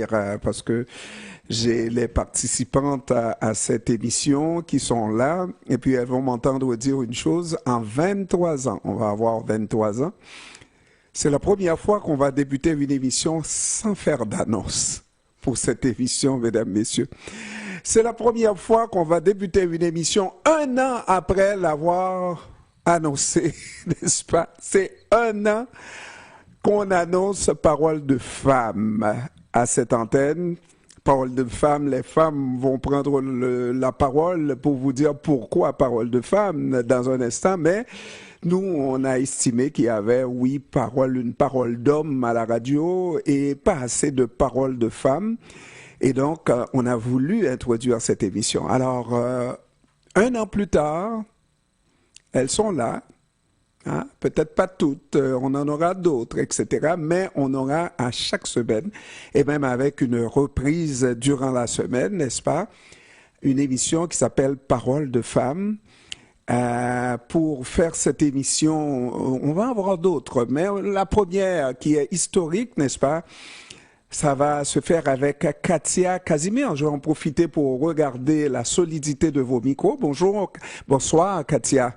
plaisir parce que j'ai les participantes à cette émission qui sont là et puis elles vont m'entendre dire une chose. En 23 ans, on va avoir 23 ans, c'est la première fois qu'on va débuter une émission sans faire d'annonce pour cette émission, mesdames, messieurs. C'est la première fois qu'on va débuter une émission un an après l'avoir annoncé, n'est-ce pas? C'est un an qu'on annonce Parole de femme à cette antenne. Parole de femme, les femmes vont prendre la parole pour vous dire pourquoi Parole de femme dans un instant, mais nous, on a estimé qu'il y avait, oui, une parole d'homme à la radio et pas assez de paroles de femmes. Et donc, on a voulu introduire cette émission. Alors, un an plus tard, elles sont là. Hein? Peut-être pas toutes, on en aura d'autres, etc. Mais on aura à chaque semaine, et même avec une reprise durant la semaine, n'est-ce pas, une émission qui s'appelle Parole de femmes. Pour faire cette émission, on va en avoir d'autres, mais la première qui est historique, n'est-ce pas, ça va se faire avec Katia Casimir. Je vais en profiter pour regarder la solidité de vos micros. Bonsoir Katia.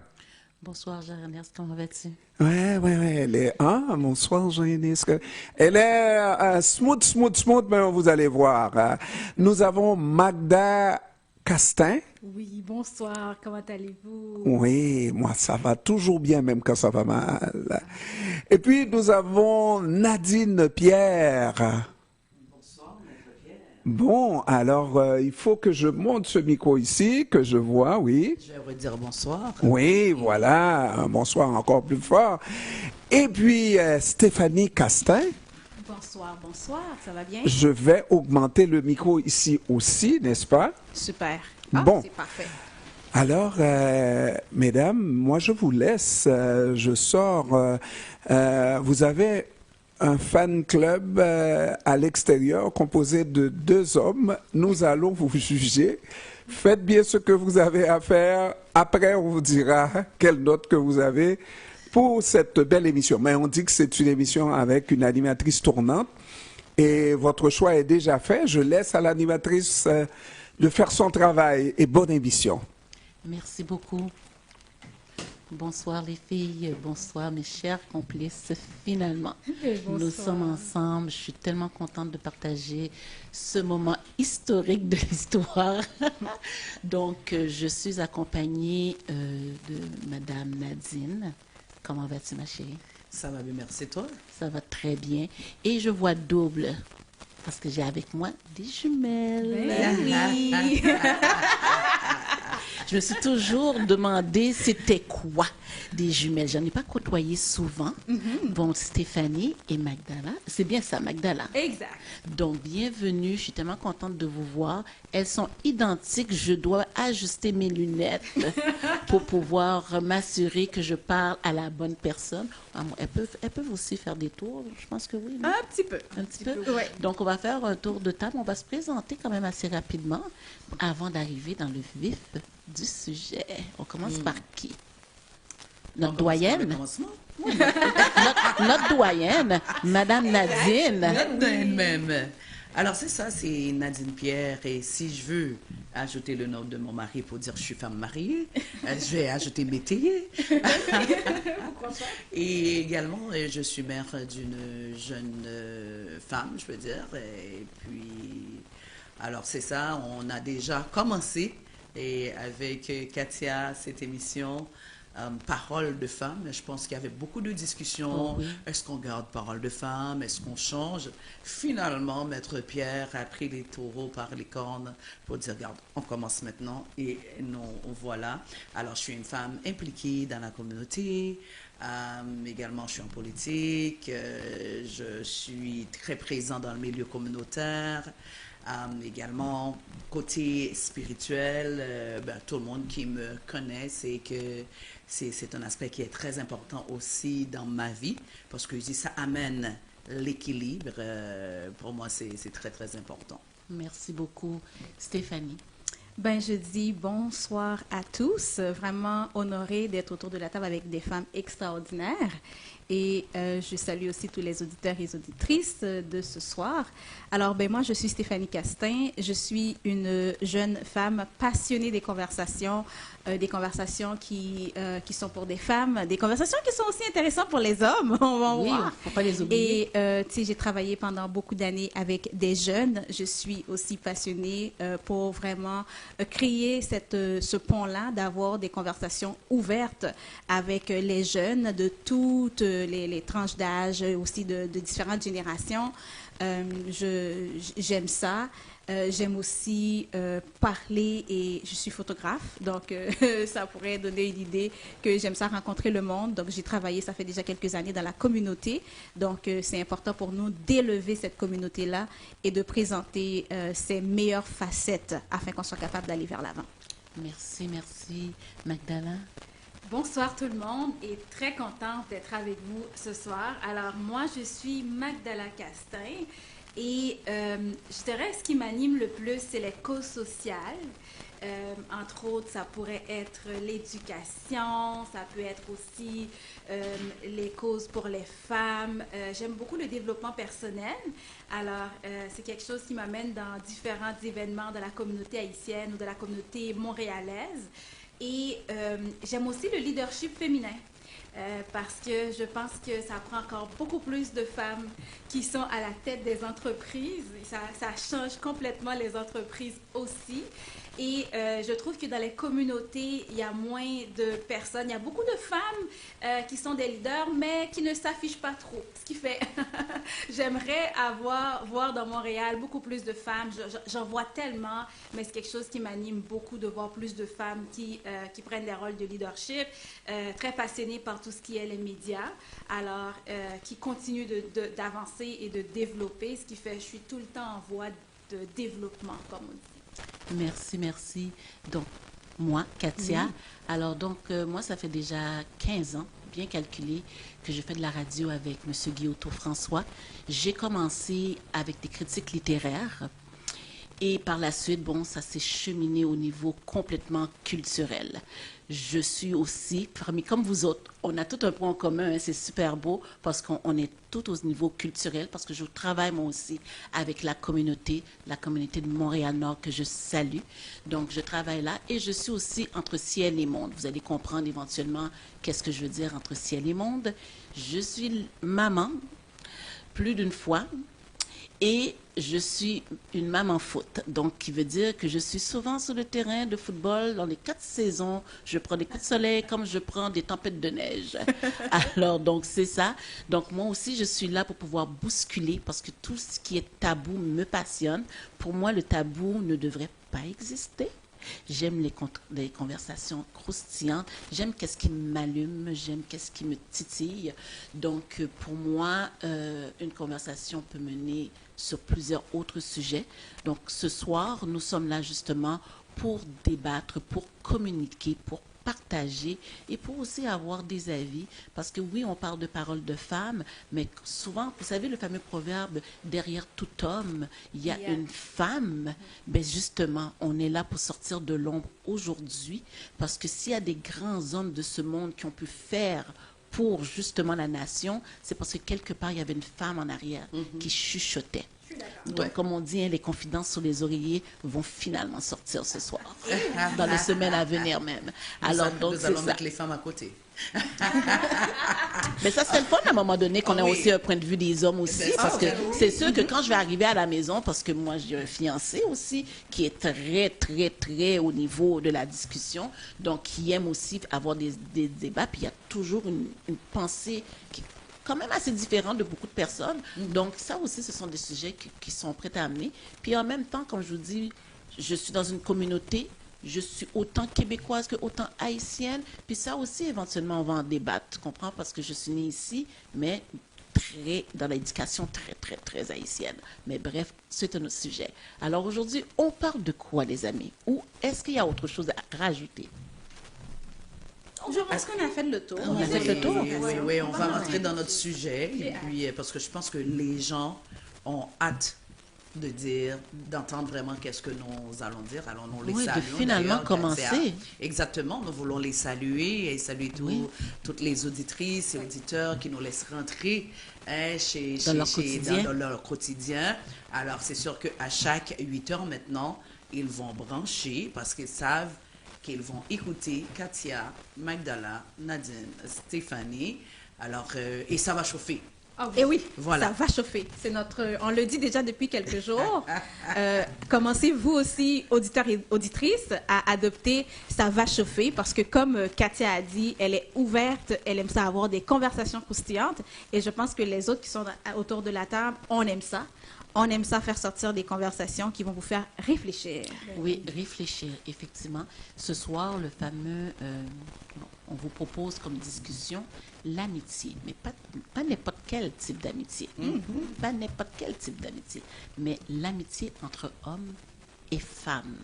Bonsoir Jean-Ernest, comment vas-tu? Ouais, elle est... Ah, bonsoir Jean-Ernest. Elle est smooth, mais vous allez voir. Nous avons Magda Castin. Oui, bonsoir, comment allez-vous? Oui, moi ça va toujours bien, même quand ça va mal. Et puis nous avons Nadine Pierre. Bon, alors, il faut que je monte ce micro ici, que je vois, oui. Je vais redire bonsoir. Oui, voilà, un bonsoir encore plus fort. Et puis, Stéphanie Castin. Bonsoir, ça va bien? Je vais augmenter le micro ici aussi, n'est-ce pas? Super. Bon. C'est parfait. Alors, mesdames, moi je vous laisse, je sors. Vous avez un fan club à l'extérieur composé de 2 hommes. Nous allons vous juger. Faites bien ce que vous avez à faire. Après, on vous dira quelle note que vous avez pour cette belle émission. Mais on dit que c'est une émission avec une animatrice tournante. Et votre choix est déjà fait. Je laisse à l'animatrice de faire son travail. Et bonne émission. Merci beaucoup. Bonsoir les filles, bonsoir mes chers complices. Finalement, nous sommes ensemble. Je suis tellement contente de partager ce moment historique de l'histoire. Donc, je suis accompagnée de Madame Nadine. Comment vas-tu, ma chérie? Ça va bien, merci toi. Ça va très bien. Et je vois double, parce que j'ai avec moi des jumelles. Oui. Je me suis toujours demandé c'était quoi des jumelles. J'en ai pas côtoyé souvent. Bon, Stéphanie et Magdala. C'est bien ça, Magdala. Exact. Donc, bienvenue. Je suis tellement contente de vous voir. Elles sont identiques. Je dois ajuster mes lunettes pour pouvoir m'assurer que je parle à la bonne personne. Elles peuvent aussi faire des tours. Je pense que oui. Non? Un petit peu. Un petit peu. Ouais. Donc, on va faire un tour de table. On va se présenter quand même assez rapidement avant d'arriver dans le vif du sujet. On commence par qui? Notre doyenne? Notre doyenne, Madame Nadine. Notre doyenne même. Alors, c'est ça, c'est Nadine Pierre. Et si je veux ajouter le nom de mon mari pour dire que je suis femme mariée, je vais ajouter métayer. Et également, je suis mère d'une jeune femme, je veux dire. Et puis, alors c'est ça, on a déjà commencé et avec Katia, cette émission, Parole de femme. Je pense qu'il y avait beaucoup de discussions. Oh oui. Est-ce qu'on garde Parole de femme? Est-ce qu'on change? Finalement, Maître Pierre a pris les taureaux par les cornes pour dire, regarde, on commence maintenant. Et non, voilà. Alors, je suis une femme impliquée dans la communauté. Également, je suis en politique. Je suis très présent dans le milieu communautaire. Également, côté spirituel, tout le monde qui me connaît sait que c'est un aspect qui est très important aussi dans ma vie, parce que ça amène l'équilibre. Pour moi, c'est très, très important. Merci beaucoup. Stéphanie. Ben, je dis bonsoir à tous. Vraiment honorée d'être autour de la table avec des femmes extraordinaires. Et je salue aussi tous les auditeurs et les auditrices de ce soir. Alors, ben moi, je suis Stéphanie Castin. Je suis une jeune femme passionnée des conversations qui sont pour des femmes, des conversations qui sont aussi intéressantes pour les hommes. On va Oui, voir. faut pas les oublier. Et tu sais, j'ai travaillé pendant beaucoup d'années avec des jeunes. Je suis aussi passionnée pour vraiment créer ce pont-là, d'avoir des conversations ouvertes avec les jeunes de toutes les tranches d'âge, aussi de différentes générations. J'aime ça. J'aime aussi parler et je suis photographe, donc ça pourrait donner une idée que j'aime ça rencontrer le monde. Donc j'ai travaillé, ça fait déjà quelques années dans la communauté, donc c'est important pour nous d'élever cette communauté-là et de présenter ses meilleures facettes afin qu'on soit capable d'aller vers l'avant. Merci, merci. Magdala? Bonsoir tout le monde et très contente d'être avec vous ce soir. Alors moi, je suis Magdala Castin. Et je dirais, ce qui m'anime le plus, c'est les causes sociales. Entre autres, ça pourrait être l'éducation, ça peut être aussi les causes pour les femmes. J'aime beaucoup le développement personnel. Alors, c'est quelque chose qui m'amène dans différents événements de la communauté haïtienne ou de la communauté montréalaise. Et j'aime aussi le leadership féminin. Parce que je pense que ça prend encore beaucoup plus de femmes qui sont à la tête des entreprises. Ça change complètement les entreprises aussi. Et je trouve que dans les communautés, il y a moins de personnes. Il y a beaucoup de femmes qui sont des leaders, mais qui ne s'affichent pas trop. Ce qui fait, j'aimerais voir dans Montréal beaucoup plus de femmes. J'en vois tellement, mais c'est quelque chose qui m'anime beaucoup de voir plus de femmes qui prennent des rôles de leadership, très passionnées par tout ce qui est les médias, alors qui continuent d'avancer et de développer, ce qui fait que je suis tout le temps en voie de développement, comme on dit. Merci, merci. Donc, moi, Katia, alors donc, moi, ça fait déjà 15 ans, bien calculé, que je fais de la radio avec M. Guillotot François. J'ai commencé avec des critiques littéraires et par la suite, bon, ça s'est cheminé au niveau complètement culturel. Je suis aussi, parmi comme vous autres, on a tout un point en commun, hein, c'est super beau parce qu'on est tout au niveau culturel, parce que je travaille moi aussi avec la communauté de Montréal-Nord que je salue. Donc, je travaille là et je suis aussi entre ciel et monde. Vous allez comprendre éventuellement qu'est-ce que je veux dire entre ciel et monde. Je suis maman plus d'une fois. Et je suis une maman foot, donc qui veut dire que je suis souvent sur le terrain de football dans les 4 saisons. Je prends des coups de soleil comme je prends des tempêtes de neige. Alors, donc, c'est ça. Donc, moi aussi, je suis là pour pouvoir bousculer parce que tout ce qui est tabou me passionne. Pour moi, le tabou ne devrait pas exister. J'aime les conversations croustillantes. J'aime qu'est-ce qui m'allume. J'aime qu'est-ce qui me titille. Donc, pour moi, une conversation peut mener sur plusieurs autres sujets. Donc, ce soir, nous sommes là justement pour débattre, pour communiquer, pour partager et pour aussi avoir des avis. Parce que oui, on parle de paroles de femmes, mais souvent, vous savez, le fameux proverbe, derrière tout homme, il y a une femme. Ben justement, on est là pour sortir de l'ombre aujourd'hui, parce que s'il y a des grands hommes de ce monde qui ont pu faire pour justement la nation, c'est parce que quelque part, il y avait une femme en arrière qui chuchotait. Donc, comme on dit, hein, les confidences sur les oreillers vont finalement sortir ce soir, dans les semaines à venir même. Alors, donc, nous allons mettre les femmes à côté. Mais ça serait le fun à un moment donné qu'on ait aussi un point de vue des hommes aussi, parce que c'est sûr que quand je vais arriver à la maison, parce que moi j'ai un fiancé aussi qui est très, très, très au niveau de la discussion, donc qui aime aussi avoir des débats, puis il y a toujours une pensée qui quand même assez différent de beaucoup de personnes. Donc, ça aussi, ce sont des sujets qui sont prêts à amener. Puis en même temps, comme je vous dis, je suis dans une communauté, je suis autant québécoise que autant haïtienne. Puis ça aussi, éventuellement, on va en débattre, tu comprends? Parce que je suis née ici, mais dans l'éducation très, très, très haïtienne. Mais bref, c'est un autre sujet. Alors aujourd'hui, on parle de quoi, les amis? Ou est-ce qu'il y a autre chose à rajouter? Je pense qu'on a fait le tour. On a fait le tour. Oui, on va rentrer dans notre sujet. Et puis, parce que je pense que les gens ont hâte de dire, d'entendre vraiment qu'est-ce que nous allons dire. Alors, nous les Oui, de saluons. finalement d'ailleurs, commencer. Katia. Exactement, nous voulons les saluer et saluer toutes les auditrices et auditeurs qui nous laissent rentrer dans leur quotidien. Alors, c'est sûr qu'à chaque 8 heures maintenant, ils vont brancher parce qu'ils savent qu'ils vont écouter Katia, Magdala, Nadine, Stéphanie. Alors, et ça va chauffer. Ah oui. Et oui, voilà. Ça va chauffer. C'est on le dit déjà depuis quelques jours. Commencez vous aussi, auditeurs et auditrices, à adopter Ça va chauffer parce que comme Katia a dit, elle est ouverte, elle aime ça avoir des conversations croustillantes et je pense que les autres qui sont autour de la table, on aime ça. On aime ça faire sortir des conversations qui vont vous faire réfléchir. Oui, réfléchir, effectivement. Ce soir, le fameux, on vous propose comme discussion l'amitié, mais pas n'importe quel type d'amitié. Pas n'importe quel type d'amitié, mais l'amitié entre hommes et femmes.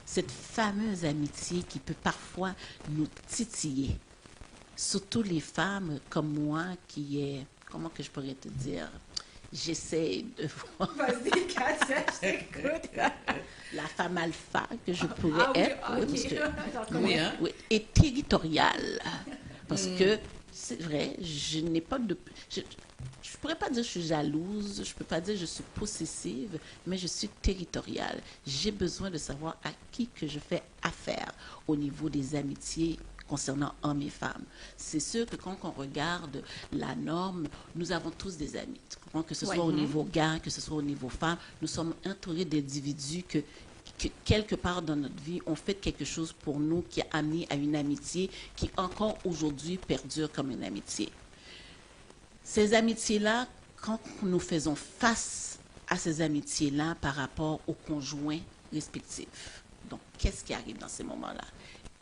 Cette fameuse amitié qui peut parfois nous titiller. Surtout les femmes comme moi qui est... Comment que je pourrais te dire? J'essaie de voir... Vas-y, Katia, je t'écoute. La femme alpha que je pourrais être. Okay. Oui, et territoriale. Parce que, c'est vrai, je n'ai pas de... Je ne pourrais pas dire que je suis jalouse, je ne peux pas dire que je suis possessive, mais je suis territoriale. J'ai besoin de savoir à qui que je fais affaire au niveau des amitiés concernant hommes et femmes. C'est sûr que quand on regarde la norme, nous avons tous des amis. Que ce soit au niveau gars, que ce soit au niveau femme, nous sommes entourés d'individus que quelque part dans notre vie, ont fait quelque chose pour nous qui a amené à une amitié qui encore aujourd'hui perdure comme une amitié. Ces amitiés-là, quand nous faisons face à ces amitiés-là par rapport aux conjoints respectifs, donc qu'est-ce qui arrive dans ces moments-là?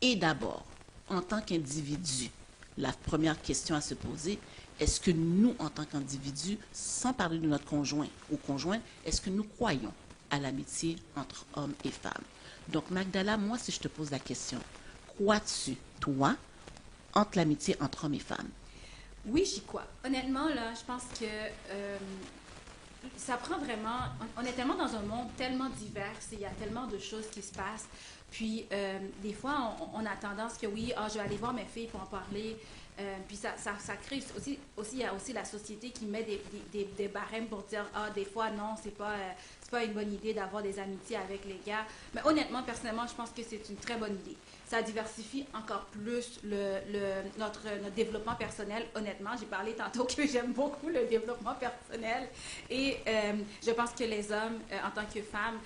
Et d'abord, en tant qu'individu, la première question à se poser, est-ce que nous, en tant qu'individus, sans parler de notre conjoint ou conjointe, est-ce que nous croyons à l'amitié entre hommes et femmes? Donc, Magdala, moi, si je te pose la question, crois-tu, toi, entre l'amitié entre hommes et femmes? Oui, j'y crois. Honnêtement, là, je pense que ça prend vraiment... On est tellement dans un monde tellement divers, il y a tellement de choses qui se passent. Puis, des fois, on a tendance que oui, je vais aller voir mes filles pour en parler. Puis, ça crée aussi, il y a aussi la société qui met des barèmes pour dire, des fois, non, c'est pas une bonne idée d'avoir des amitiés avec les gars. Mais honnêtement, personnellement, je pense que c'est une très bonne idée. Ça diversifie encore plus notre développement personnel. Honnêtement, j'ai parlé tantôt que j'aime beaucoup le développement personnel. Et je pense que les hommes, en tant que femmes,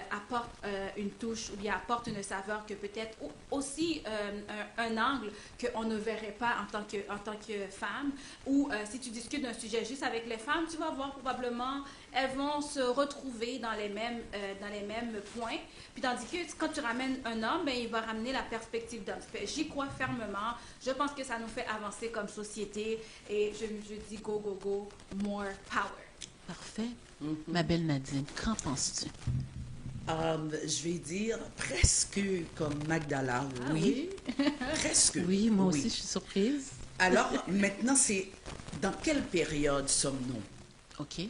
apportent une touche ou bien apportent une saveur que peut-être aussi un angle qu'on ne verrait pas en tant que femme. Ou si tu discutes d'un sujet juste avec les femmes, tu vas voir probablement, elles vont se retrouver dans les mêmes points. Puis tandis que quand tu ramènes un homme, ben, il va ramener la perspective d'homme. J'y crois fermement. Je pense que ça nous fait avancer comme société. Et je dis go, go, go, more power. Parfait. Ma belle Nadine, qu'en penses-tu? Je vais dire presque comme Magdala, oui. Presque. Oui, moi aussi, je suis surprise. Alors, maintenant, c'est dans quelle période sommes-nous? OK.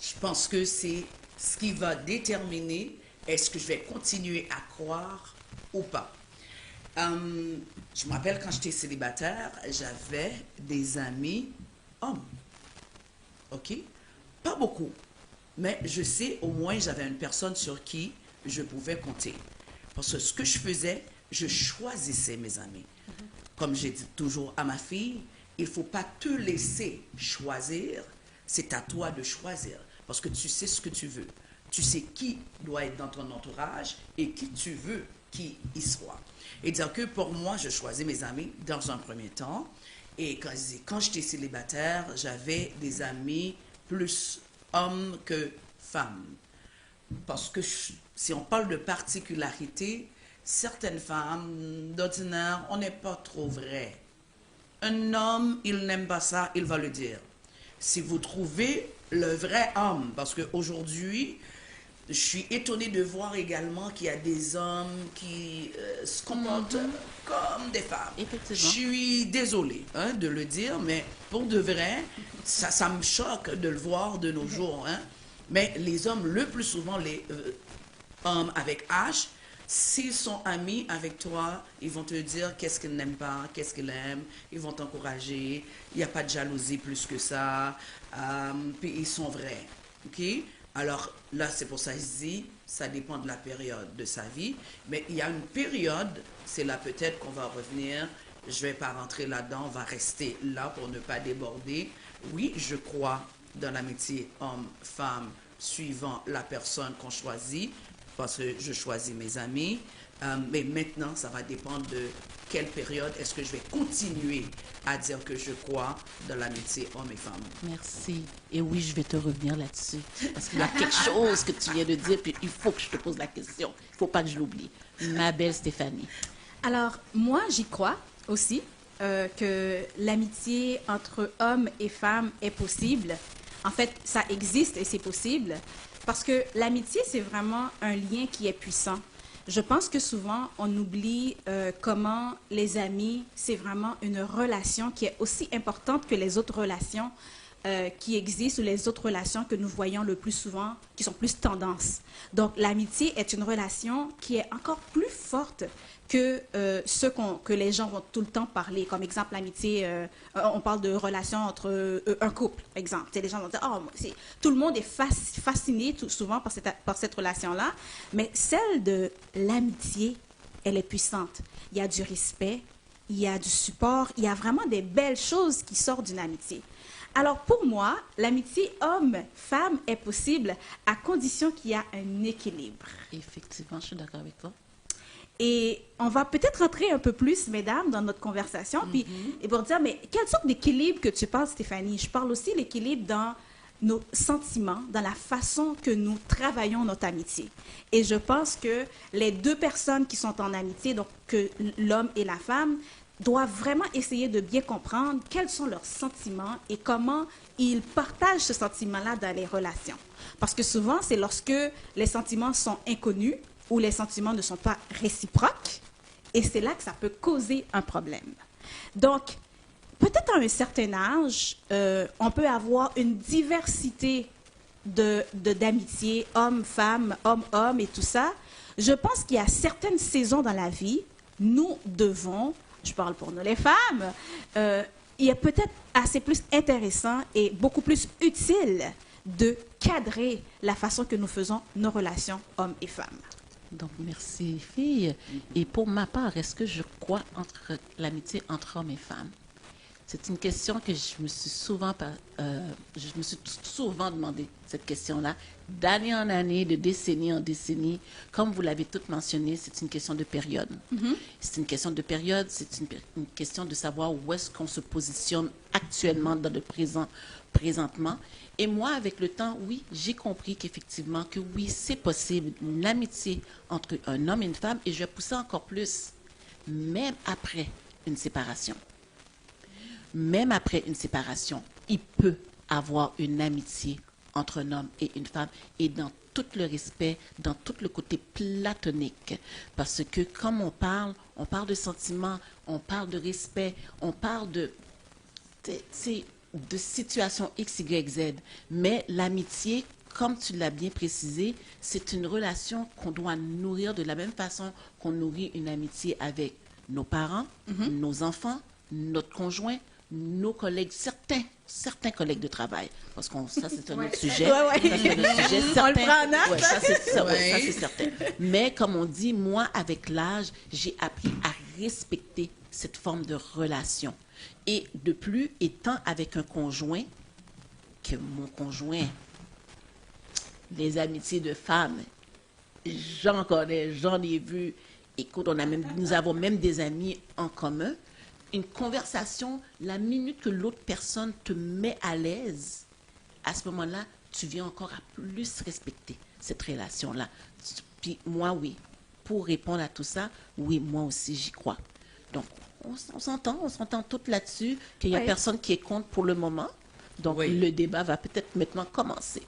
Je pense que c'est ce qui va déterminer est-ce que je vais continuer à croire ou pas. Je me rappelle quand j'étais célibataire, j'avais des amis hommes. OK? Pas beaucoup. Mais je sais, au moins, j'avais une personne sur qui je pouvais compter. Parce que ce que je faisais, je choisissais mes amis. Comme j'ai dit toujours à ma fille, il ne faut pas te laisser choisir, c'est à toi de choisir. Parce que tu sais ce que tu veux. Tu sais qui doit être dans ton entourage et qui tu veux qu'il y soit. Et dire que pour moi, je choisis mes amis dans un premier temps. Et quand j'étais célibataire, j'avais des amis plus hommes que femmes. Parce que si on parle de particularité, certaines femmes, d'ordinaire, on n'est pas trop vrai. Un homme, il n'aime pas ça, il va le dire. Si vous trouvez le vrai homme, parce qu'aujourd'hui, je suis étonnée de voir également qu'il y a des hommes qui se comportent comme des femmes. Effectivement. Je suis désolée hein, de le dire, mais pour de vrai, ça me choque de le voir de nos jours. Hein. Mais les hommes, le plus souvent, les hommes avec H, s'ils sont amis avec toi, ils vont te dire qu'est-ce qu'ils n'aiment pas, qu'est-ce qu'ils aiment, ils vont t'encourager, il n'y a pas de jalousie plus que ça, puis ils sont vrais. OK? Alors là, c'est pour ça que je dis, ça dépend de la période de sa vie, mais il y a une période, c'est là peut-être qu'on va revenir, je ne vais pas rentrer là-dedans, on va rester là pour ne pas déborder. Oui, je crois dans l'amitié homme-femme, suivant la personne qu'on choisit, parce que je choisis mes amis, mais maintenant, ça va dépendre de quelle période est-ce que je vais continuer à dire que je crois dans l'amitié homme et femme. Merci. Et oui, je vais te revenir là-dessus. Parce qu'il y a quelque chose que tu viens de dire, puis il faut que je te pose la question. Il ne faut pas que je l'oublie. Ma belle Stéphanie. Alors, moi, j'y crois aussi que l'amitié entre hommes et femmes est possible. En fait, ça existe et c'est possible. Parce que l'amitié, c'est vraiment un lien qui est puissant. Je pense que souvent, on oublie comment les amis, c'est vraiment une relation qui est aussi importante que les autres relations qui existent ou les autres relations que nous voyons le plus souvent, qui sont plus tendance. Donc, l'amitié est une relation qui est encore plus forte que que les gens vont tout le temps parler. Comme exemple, l'amitié, on parle de relations entre un couple, exemple. Les gens vont dire, oh, tout le monde est fasciné souvent par cette relation-là, mais celle de l'amitié, elle est puissante. Il y a du respect, il y a du support, il y a vraiment des belles choses qui sortent d'une amitié. Alors, pour moi, l'amitié homme-femme est possible à condition qu'il y a un équilibre. Effectivement, je suis d'accord avec toi. Et on va peut-être rentrer un peu plus, mesdames, dans notre conversation, puis et pour dire, mais quelle sorte d'équilibre que tu parles, Stéphanie? Je parle aussi de l'équilibre dans nos sentiments, dans la façon que nous travaillons notre amitié. Et je pense que les deux personnes qui sont en amitié, donc que l'homme et la femme, doivent vraiment essayer de bien comprendre quels sont leurs sentiments et comment ils partagent ce sentiment-là dans les relations. Parce que souvent, c'est lorsque les sentiments sont inconnus ou les sentiments ne sont pas réciproques, et c'est là que ça peut causer un problème. Donc, peut-être à un certain âge, on peut avoir une diversité d'amitié, homme-femme, homme-homme et tout ça. Je pense qu'il y a certaines saisons dans la vie, nous devons, je parle pour nous les femmes, il est peut-être assez plus intéressant et beaucoup plus utile de cadrer la façon que nous faisons nos relations hommes et femmes. Donc, merci, filles. Et pour ma part, est-ce que je crois entre l'amitié entre hommes et femmes? C'est une question que je me suis souvent demandé, cette question-là, d'année en année, de décennie en décennie. Comme vous l'avez toutes mentionné, c'est une question de période. C'est une question de période, c'est une question de savoir où est-ce qu'on se positionne actuellement dans le présentement. Et moi, avec le temps, oui, j'ai compris qu'effectivement, que oui, c'est possible, une amitié entre un homme et une femme, et je vais pousser encore plus, même après une séparation. Même après une séparation, il peut avoir une amitié entre un homme et une femme, et dans tout le respect, dans tout le côté platonique. Parce que comme on parle de sentiments, on parle de respect, on parle de situations X, Y, Z. Mais l'amitié, comme tu l'as bien précisé, c'est une relation qu'on doit nourrir de la même façon qu'on nourrit une amitié avec nos parents, nos enfants, notre conjoint, nos collègues, certains collègues de travail, parce que ça, c'est un autre sujet. Ça, c'est un autre sujet. On le prend en note. Ça, c'est certain. Mais comme on dit, moi, avec l'âge, j'ai appris à respecter cette forme de relation. Et de plus, étant avec un conjoint, que mon conjoint, les amitiés de femmes, j'en connais, j'en ai vu. Écoute, nous avons même des amis en commun. Une conversation, la minute que l'autre personne te met à l'aise, à ce moment-là, tu viens encore à plus respecter cette relation-là. Puis moi, oui, pour répondre à tout ça, oui, moi aussi, j'y crois. Donc, on s'entend toutes là-dessus, qu'il n'y a personne qui est contre pour le moment. Donc, Oui. le débat va peut-être maintenant commencer.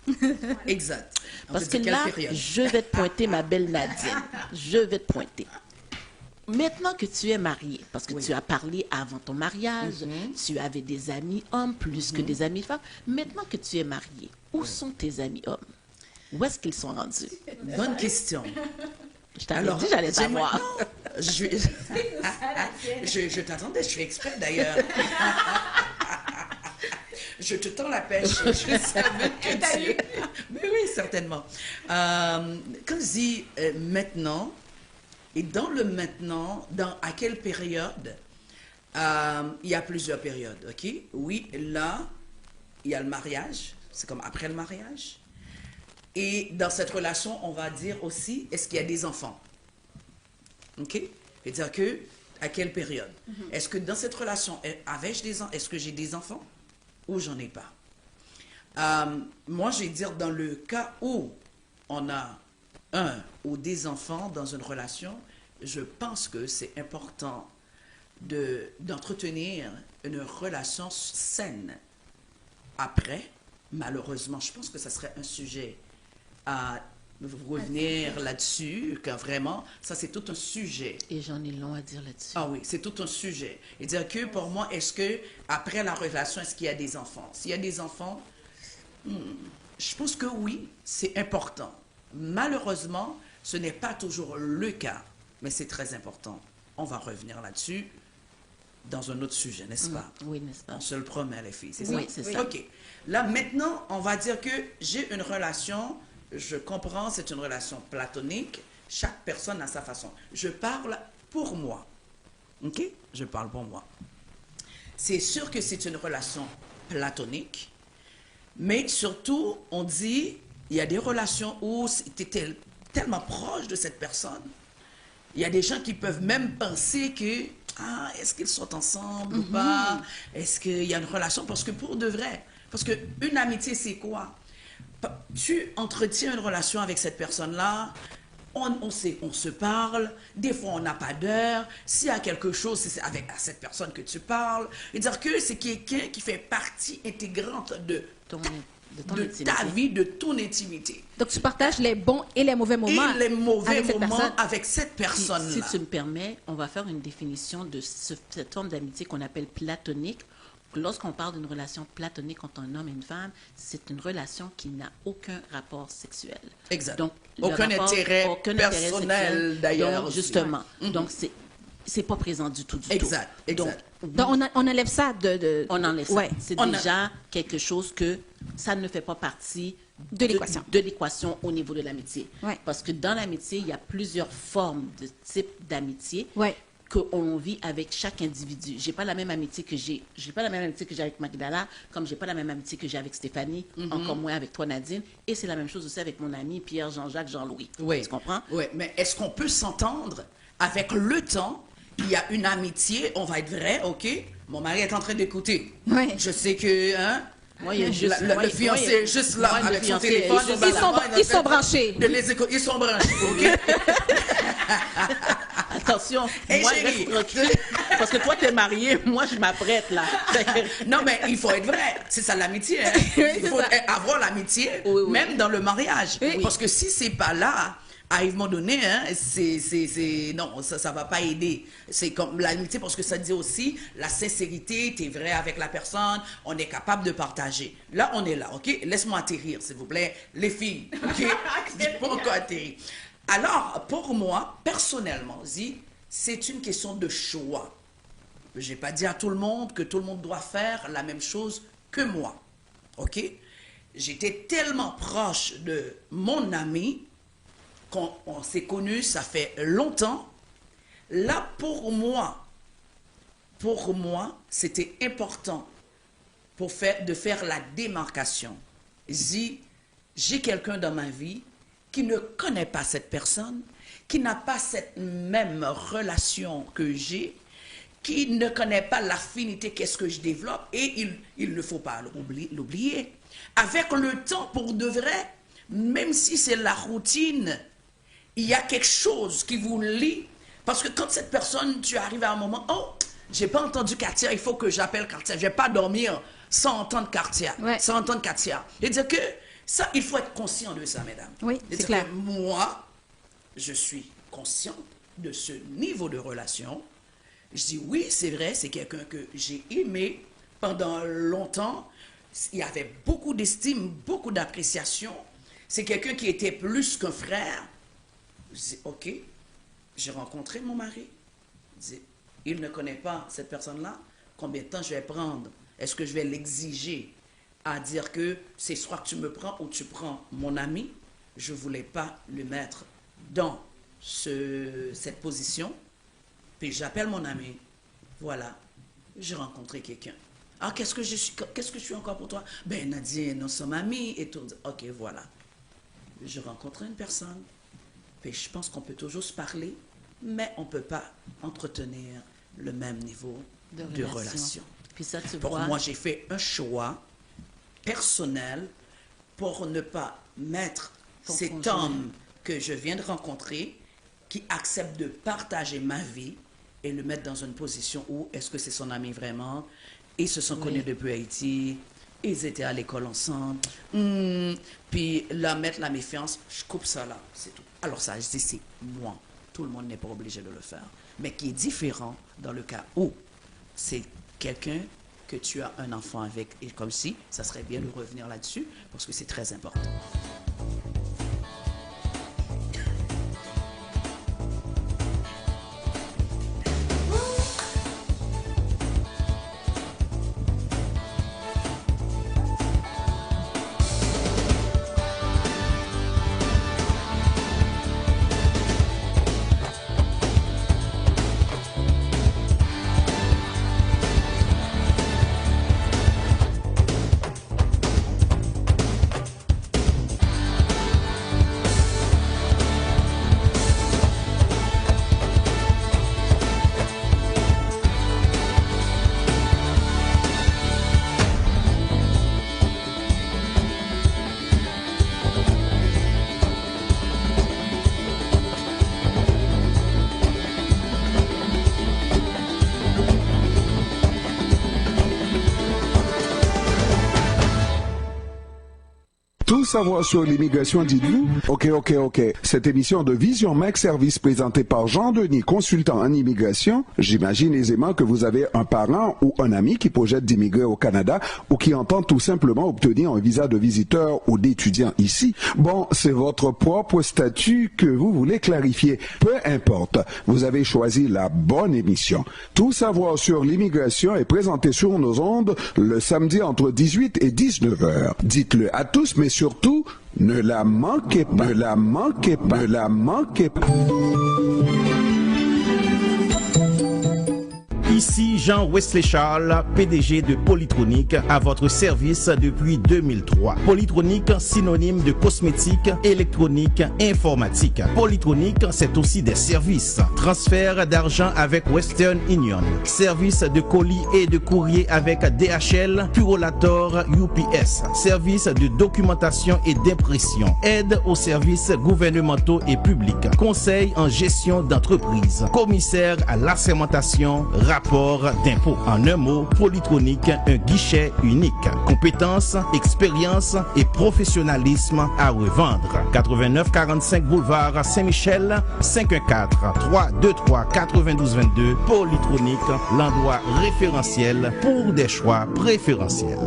Exact. On Parce peut que dire là, quelle période? je vais te pointer, ma belle Nadine. Je vais te pointer. Maintenant que tu es mariée, parce que Oui. tu as parlé avant ton mariage, tu avais des amis hommes plus que des amis femmes. Maintenant que tu es mariée, où sont tes amis hommes? Où est-ce qu'ils sont rendus? Bonne question. Je t'avais dit, j'allais savoir. Non, je t'attendais, je fais exprès d'ailleurs. Je te tends la pêche, je savais que tu... Mais oui, certainement. Quand je dis maintenant, et dans le maintenant, à quelle période? Il y a plusieurs périodes, ok? Oui, là, il y a le mariage, c'est comme après le mariage. Et dans cette relation, on va dire aussi, est-ce qu'il y a des enfants? Ok? C'est-à-dire que, à quelle période? Est-ce que dans cette relation, est-ce que j'ai des enfants ou j'en ai pas? Moi, je vais dire, dans le cas où on a un ou des enfants dans une relation, je pense que c'est important d'entretenir une relation saine. Après, malheureusement, je pense que ça serait un sujet à revenir là-dessus, car vraiment, ça c'est tout un sujet. Et j'en ai long à dire là-dessus. Ah oui, c'est tout un sujet. Et dire que pour moi, est-ce que après la relation, est-ce qu'il y a des enfants? S'il y a des enfants, je pense que oui, c'est important. Malheureusement, ce n'est pas toujours le cas, mais c'est très important. On va revenir là-dessus dans un autre sujet, n'est-ce pas? Oui, n'est-ce pas? On se le promet, les filles, c'est Oui, ça? c'est ça. OK. Là, maintenant, on va dire que j'ai une relation, je comprends, c'est une relation platonique. Chaque personne a sa façon. Je parle pour moi. OK? Je parle pour moi. C'est sûr que c'est une relation platonique, mais surtout, on dit, il y a des relations où tu es tellement proche de cette personne. Il y a des gens qui peuvent même penser que, est-ce qu'ils sont ensemble ou pas? Est-ce qu'il y a une relation? Parce que pour de vrai, parce qu'une amitié, c'est quoi? Tu entretiens une relation avec cette personne-là, on se parle, des fois on n'a pas d'heure, s'il y a quelque chose, c'est avec cette personne que tu parles, et dire que c'est quelqu'un qui fait partie intégrante de ta vie, de ton intimité. Donc, tu partages les bons et les mauvais moments Et les mauvais avec cette moments personne. avec cette personne-là. Si tu me permets, on va faire une définition de cette forme d'amitié qu'on appelle platonique. Lorsqu'on parle d'une relation platonique entre un homme et une femme, c'est une relation qui n'a aucun rapport sexuel. Exact. Donc, aucun intérêt personnel, sexuel, d'ailleurs. donc, justement. Donc, c'est pas présent du tout, Exact, exact. Donc, on enlève ça on enlève ça. Ouais. C'est On déjà quelque chose que ça ne fait pas partie De l'équation. de l'équation au niveau de l'amitié. Ouais. Parce que dans l'amitié, il y a plusieurs formes de types d'amitié. Ouais. Qu'on vit avec chaque individu. J'ai pas la même amitié que j'ai pas la même amitié que j'ai avec Magdala, comme j'ai pas la même amitié que j'ai avec Stéphanie, encore moins avec toi Nadine, et c'est la même chose aussi avec mon ami Pierre, Jean-Jacques, Jean-Louis. Oui. Tu comprends? Oui, mais est-ce qu'on peut s'entendre avec le temps? Il y a une amitié, on va être vrai, OK? Mon mari est en train d'écouter. Ouais. Je sais que, hein? Moi, il y a juste... Le fiancé est juste là, moi, le avec son fiancé est téléphone. juste au là. bas Ils sont branchés. Ils sont branchés, OK? Attention, Hey, moi, chérie. reste tranquille, parce que toi, t'es marié, moi, je m'apprête, là. Non, mais il faut être vrai. C'est ça l'amitié. Hein? Il faut avoir l'amitié, Oui, oui. même dans le mariage. Oui. Parce que si c'est pas là, à un moment donné, hein, non, ça va pas aider. C'est comme l'amitié, parce que ça dit aussi la sincérité, tu es vrai avec la personne, on est capable de partager. Là, on est là, OK? Laisse-moi atterrir, s'il vous plaît. Les filles, OK? J'ai pas encore atterri. Alors, pour moi, personnellement, c'est une question de choix. Je n'ai pas dit à tout le monde que tout le monde doit faire la même chose que moi. OK? J'étais tellement proche de mon ami qu'on s'est connus, ça fait longtemps. Là, pour moi, c'était important de faire la démarcation. J'ai quelqu'un dans ma vie qui ne connaît pas cette personne, qui n'a pas cette même relation que j'ai, qui ne connaît pas l'affinité, qu'est-ce que je développe, et il ne faut pas l'oublier. Avec le temps, pour de vrai, même si c'est la routine, il y a quelque chose qui vous lie, parce que quand cette personne, tu arrives à un moment, oh, j'ai pas entendu Katia, il faut que j'appelle Katia, je vais pas dormir sans entendre Katia. Ouais. Sans entendre Katia. Et dire que ça, il faut être conscient de ça, mesdames. Oui, Et c'est dire clair. que moi, je suis consciente de ce niveau de relation. Je dis oui, c'est vrai, c'est quelqu'un que j'ai aimé pendant longtemps. Il y avait beaucoup d'estime, beaucoup d'appréciation. C'est quelqu'un qui était plus qu'un frère. Je dis ok, j'ai rencontré mon mari. Je dis, il ne connaît pas cette personne-là. Combien de temps je vais prendre? Est-ce que je vais l'exiger à dire que c'est soit que tu me prends ou tu prends mon ami? Je ne voulais pas le mettre dans cette position. Puis j'appelle mon ami. Voilà, j'ai rencontré quelqu'un. Ah, qu'est-ce que je suis encore pour toi? Ben, Nadine, nous sommes amis et tout. Ok, voilà. Je rencontre une personne. Puis je pense qu'on peut toujours se parler, mais on ne peut pas entretenir le même niveau de relation. Puis ça, tu Pour vois, moi, j'ai fait un choix personnel pour ne pas mettre Ton cet conjoint. homme que je viens de rencontrer, qui accepte de partager ma vie et le mettre dans une position où est-ce que c'est son ami vraiment? Ils se sont connus depuis Haïti, ils étaient à l'école ensemble, puis là, mettre la méfiance, je coupe ça là, c'est tout. Alors ça, je dis, c'est moi. Tout le monde n'est pas obligé de le faire. Mais qui est différent dans le cas où c'est quelqu'un que tu as un enfant avec, et comme si, ça serait bien de revenir là-dessus, parce que c'est très important. Tout savoir sur l'immigration, dites-vous? Ok. Cette émission de Vision Max Service présentée par Jean-Denis, consultant en immigration, j'imagine aisément que vous avez un parent ou un ami qui projette d'immigrer au Canada ou qui entend tout simplement obtenir un visa de visiteur ou d'étudiant ici. Bon, c'est votre propre statut que vous voulez clarifier. Peu importe, vous avez choisi la bonne émission. Tout savoir sur l'immigration est présenté sur nos ondes le samedi entre 18 et 19 heures. Dites-le à tous, mais surtout, ne la manquez pas, ne la manquez pas, ne la manquez pas. Ici Jean-Wesley Charles, PDG de Polytronic, à votre service depuis 2003. Polytronic, synonyme de cosmétique, électronique, informatique. Polytronic, c'est aussi des services. Transfert d'argent avec Western Union. Service de colis et de courrier avec DHL, Purolator, UPS. Service de documentation et d'impression. Aide aux services gouvernementaux et publics. Conseil en gestion d'entreprise. Commissaire à l'assermentation, rapport d'impôt. En un mot, Polytronic, un guichet unique. Compétences, expérience et professionnalisme à revendre. 8945 boulevard Saint-Michel, 514-323-9222. Polytronic, l'endroit référentiel pour des choix préférentiels.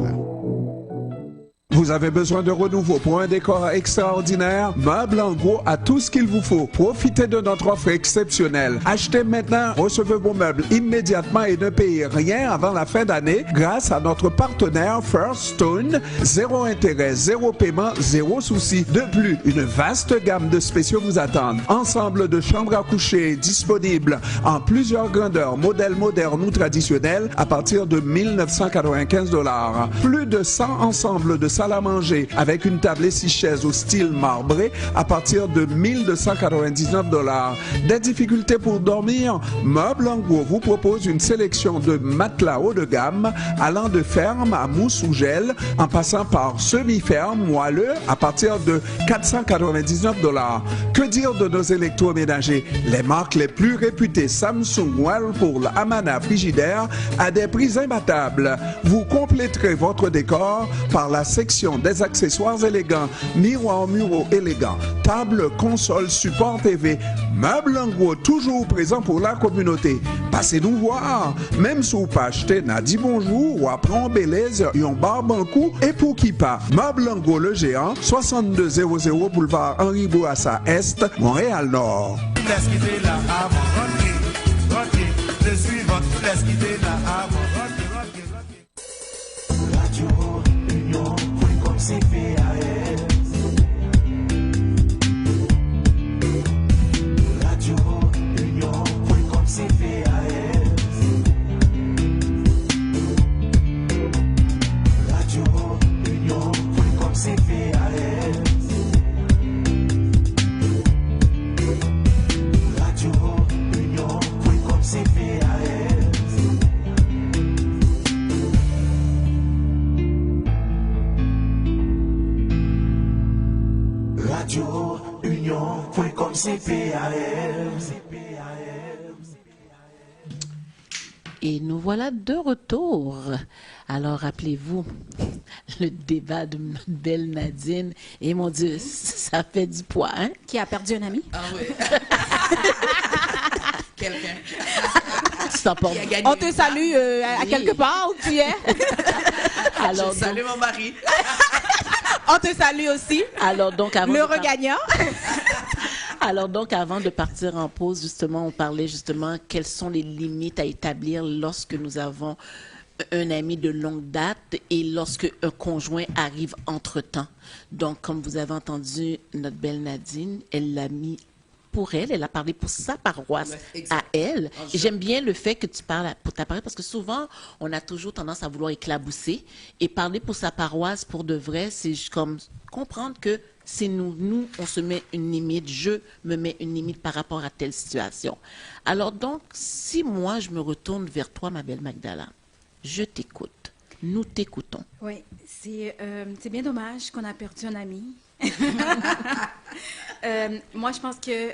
Vous avez besoin de renouveau pour un décor extraordinaire? Meubles en gros a tout ce qu'il vous faut. Profitez de notre offre exceptionnelle. Achetez maintenant, recevez vos meubles immédiatement et ne payez rien avant la fin d'année grâce à notre partenaire First Stone. Zéro intérêt, zéro paiement, zéro souci. De plus, une vaste gamme de spéciaux vous attendent. Ensemble de chambres à coucher disponibles en plusieurs grandeurs, modèles modernes ou traditionnels à partir de 1995 $. Plus de 100 ensembles de salles salle à manger avec une table et 6 chaises au style marbré à partir de 1299 $. Des difficultés pour dormir? Meubles en gros vous propose une sélection de matelas haut de gamme allant de ferme à mousse ou gel en passant par semi-ferme moelleux à partir de 499 $. Que dire de nos électroménagers? Les marques les plus réputées Samsung, Whirlpool, Amana, Frigidaire à des prix imbattables. Vous compléterez votre décor par la section des accessoires élégants, miroirs muraux élégants, table, console, support TV, meubles en gros toujours présents pour la communauté. Passez nous voir, même si vous pas acheter, n'a dit bonjour ou après en Belize, yon barbe en cou et pour qui pas. Meubles en gros le géant, 6200 boulevard Henri Bourassa Est, Montréal Nord. Laisse quitter là avant, rentrer, le suivant, laisse quitter là avant, rentrer. Radio Union, comme CPAS. Radio Union, comme CPAS. Radio Union, comme CPAS. Radio Union.com CPAS. Et nous voilà de retour. Alors, rappelez-vous, le débat de notre belle Nadine. Et mon Dieu, ça fait du poids, hein? Qui a perdu un ami? Ah oui. Quelqu'un. On te salue à quelque part où tu es. Alors, je salue mon mari. On te salue aussi. Alors, donc, avant le regagnant. Alors donc, avant de partir en pause, justement, on parlait justement quelles sont les limites à établir lorsque nous avons un ami de longue date et lorsque un conjoint arrive entre-temps. Donc, comme vous avez entendu, notre belle Nadine, elle l'a mis pour elle, elle a parlé pour sa paroisse à elle. Et j'aime bien le fait que tu parles pour ta paroisse parce que souvent, on a toujours tendance à vouloir éclabousser et parler pour sa paroisse pour de vrai, c'est comme comprendre que c'est nous, on se met une limite, je me mets une limite par rapport à telle situation. Alors donc, si moi, je me retourne vers toi, ma belle Magdala, je t'écoute, nous t'écoutons. Oui, c'est bien dommage qu'on a perdu un ami. Moi, je pense que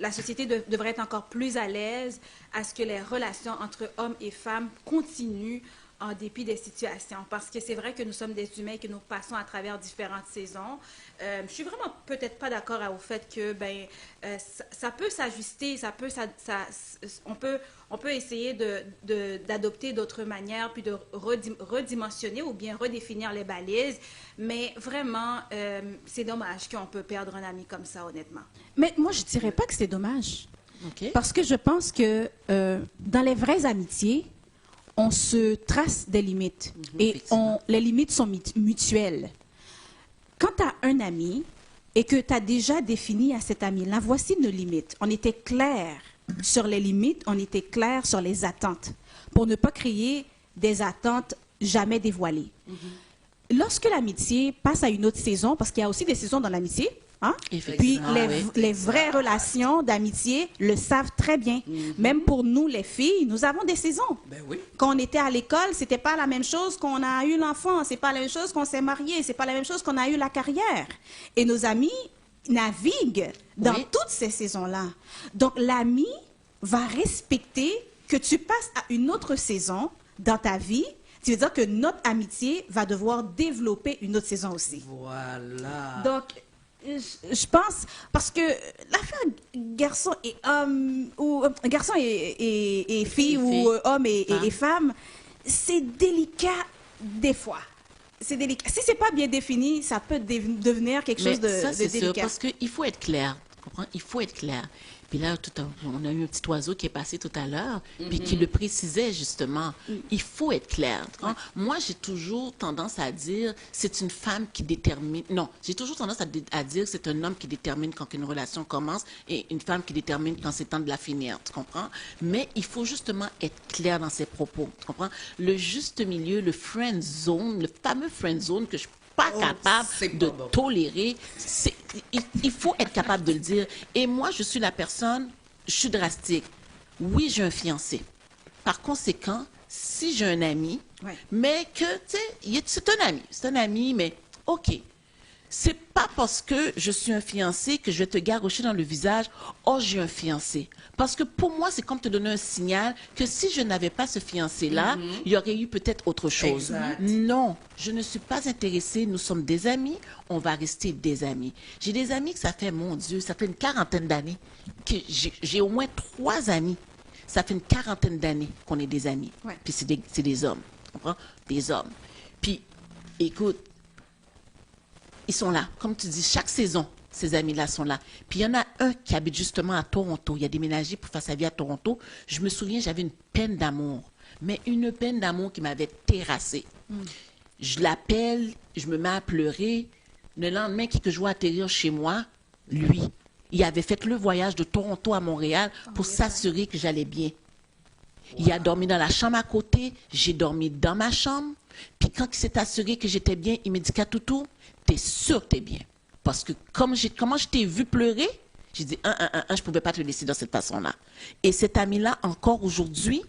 la société devrait être encore plus à l'aise à ce que les relations entre hommes et femmes continuent en dépit des situations. Parce que c'est vrai que nous sommes des humains et que nous passons à travers différentes saisons. Je suis vraiment peut-être pas d'accord au fait que ça peut s'ajuster, on peut essayer d'adopter d'autres manières, puis de redimensionner ou bien redéfinir les balises. Mais vraiment, c'est dommage qu'on peut perdre un ami comme ça, honnêtement. Mais moi, je dirais pas que c'est dommage. Okay. Parce que je pense que dans les vraies amitiés, on se trace des limites. Et les limites sont mutuelles. Quand tu as un ami et que tu as déjà défini à cet ami-là, voici nos limites. On était clair sur les limites, on était clair sur les attentes, pour ne pas créer des attentes jamais dévoilées. Lorsque l'amitié passe à une autre saison, parce qu'il y a aussi des saisons dans l'amitié, hein? Puis les vraies relations d'amitié le savent très bien. Même pour nous, les filles, nous avons des saisons. Ben oui. Quand on était à l'école, c'était pas la même chose qu'on a eu l'enfant, c'est pas la même chose qu'on s'est marié, c'est pas la même chose qu'on a eu la carrière. Et nos amis naviguent dans toutes ces saisons-là. Donc, l'ami va respecter que tu passes à une autre saison dans ta vie. Ça veut dire que notre amitié va devoir développer une autre saison aussi. Voilà. Donc, je pense, parce que l'affaire garçon et homme, ou garçon et fille, ou homme et femme, c'est délicat des fois. C'est délicat. Si c'est pas bien défini, ça peut devenir quelque chose de ça, c'est délicat. sûr, parce qu'il faut être clair. Tu comprends? Il faut être clair. Puis là, on a eu un petit oiseau qui est passé tout à l'heure, puis qui le précisait justement. Il faut être clair. Hein? Moi, j'ai toujours tendance à dire, c'est une femme qui détermine. Non, j'ai toujours tendance à dire, c'est un homme qui détermine quand une relation commence et une femme qui détermine quand c'est temps de la finir. Tu comprends? Mais il faut justement être clair dans ses propos. Tu comprends? Le juste milieu, le friend zone, le fameux friend zone que je pas capable de tolérer. Il faut être capable de le dire. Et moi, je suis la personne, je suis drastique. Oui, j'ai un fiancé. Par conséquent, si j'ai un ami, mais que, tu sais, c'est un ami, mais OK. C'est pas parce que je suis un fiancé que je vais te garrocher dans le visage, oh, j'ai un fiancé. Parce que pour moi, c'est comme te donner un signal que si je n'avais pas ce fiancé-là, il y aurait eu peut-être autre chose. Exact. Non, je ne suis pas intéressée. Nous sommes des amis, on va rester des amis. J'ai des amis que ça fait, mon Dieu, ça fait une quarantaine d'années. Que j'ai au moins 3 amis. Ça fait une quarantaine d'années qu'on est des amis. Ouais. Puis c'est des hommes, tu comprends? Des hommes. Puis, écoute, ils sont là. Comme tu dis, chaque saison, ces amis-là sont là. Puis il y en a un qui habite justement à Toronto. Il a déménagé pour faire sa vie à Toronto. Je me souviens, j'avais une peine d'amour. Mais une peine d'amour qui m'avait terrassée. Je l'appelle, je me mets à pleurer. Le lendemain, que je vois atterrir chez moi, lui, il avait fait le voyage de Toronto à Montréal pour s'assurer que j'allais bien. Il a dormi dans la chambre à côté, j'ai dormi dans ma chambre. Puis quand il s'est assuré que j'étais bien, il m'a dit, Katoutou, t'es sûr que t'es bien. Parce que comment je t'ai vu pleurer, j'ai dit, je pouvais pas te laisser dans cette façon-là. Et cet ami-là, encore aujourd'hui,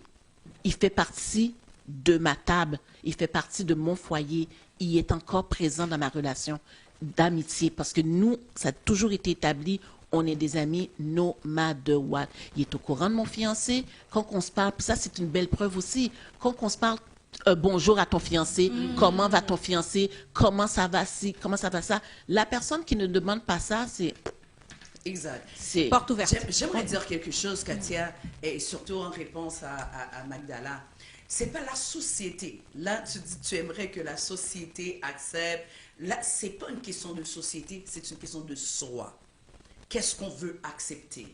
il fait partie de ma table, il fait partie de mon foyer, il est encore présent dans ma relation d'amitié. Parce que nous, ça a toujours été établi, on est des amis no matter what. Il est au courant de mon fiancé. Quand on se parle, puis ça, c'est une belle preuve aussi. Quand on se parle, bonjour à ton fiancé, comment va ton fiancé, comment ça va ci, comment ça va ça. La personne qui ne demande pas ça, c'est... Exact. C'est... Porte ouverte. J'aimerais dire quelque chose, Katia, et surtout en réponse à Magdala. C'est pas la société. Là, tu dis tu aimerais que la société accepte. Là, c'est pas une question de société, c'est une question de soi. Qu'est-ce qu'on veut accepter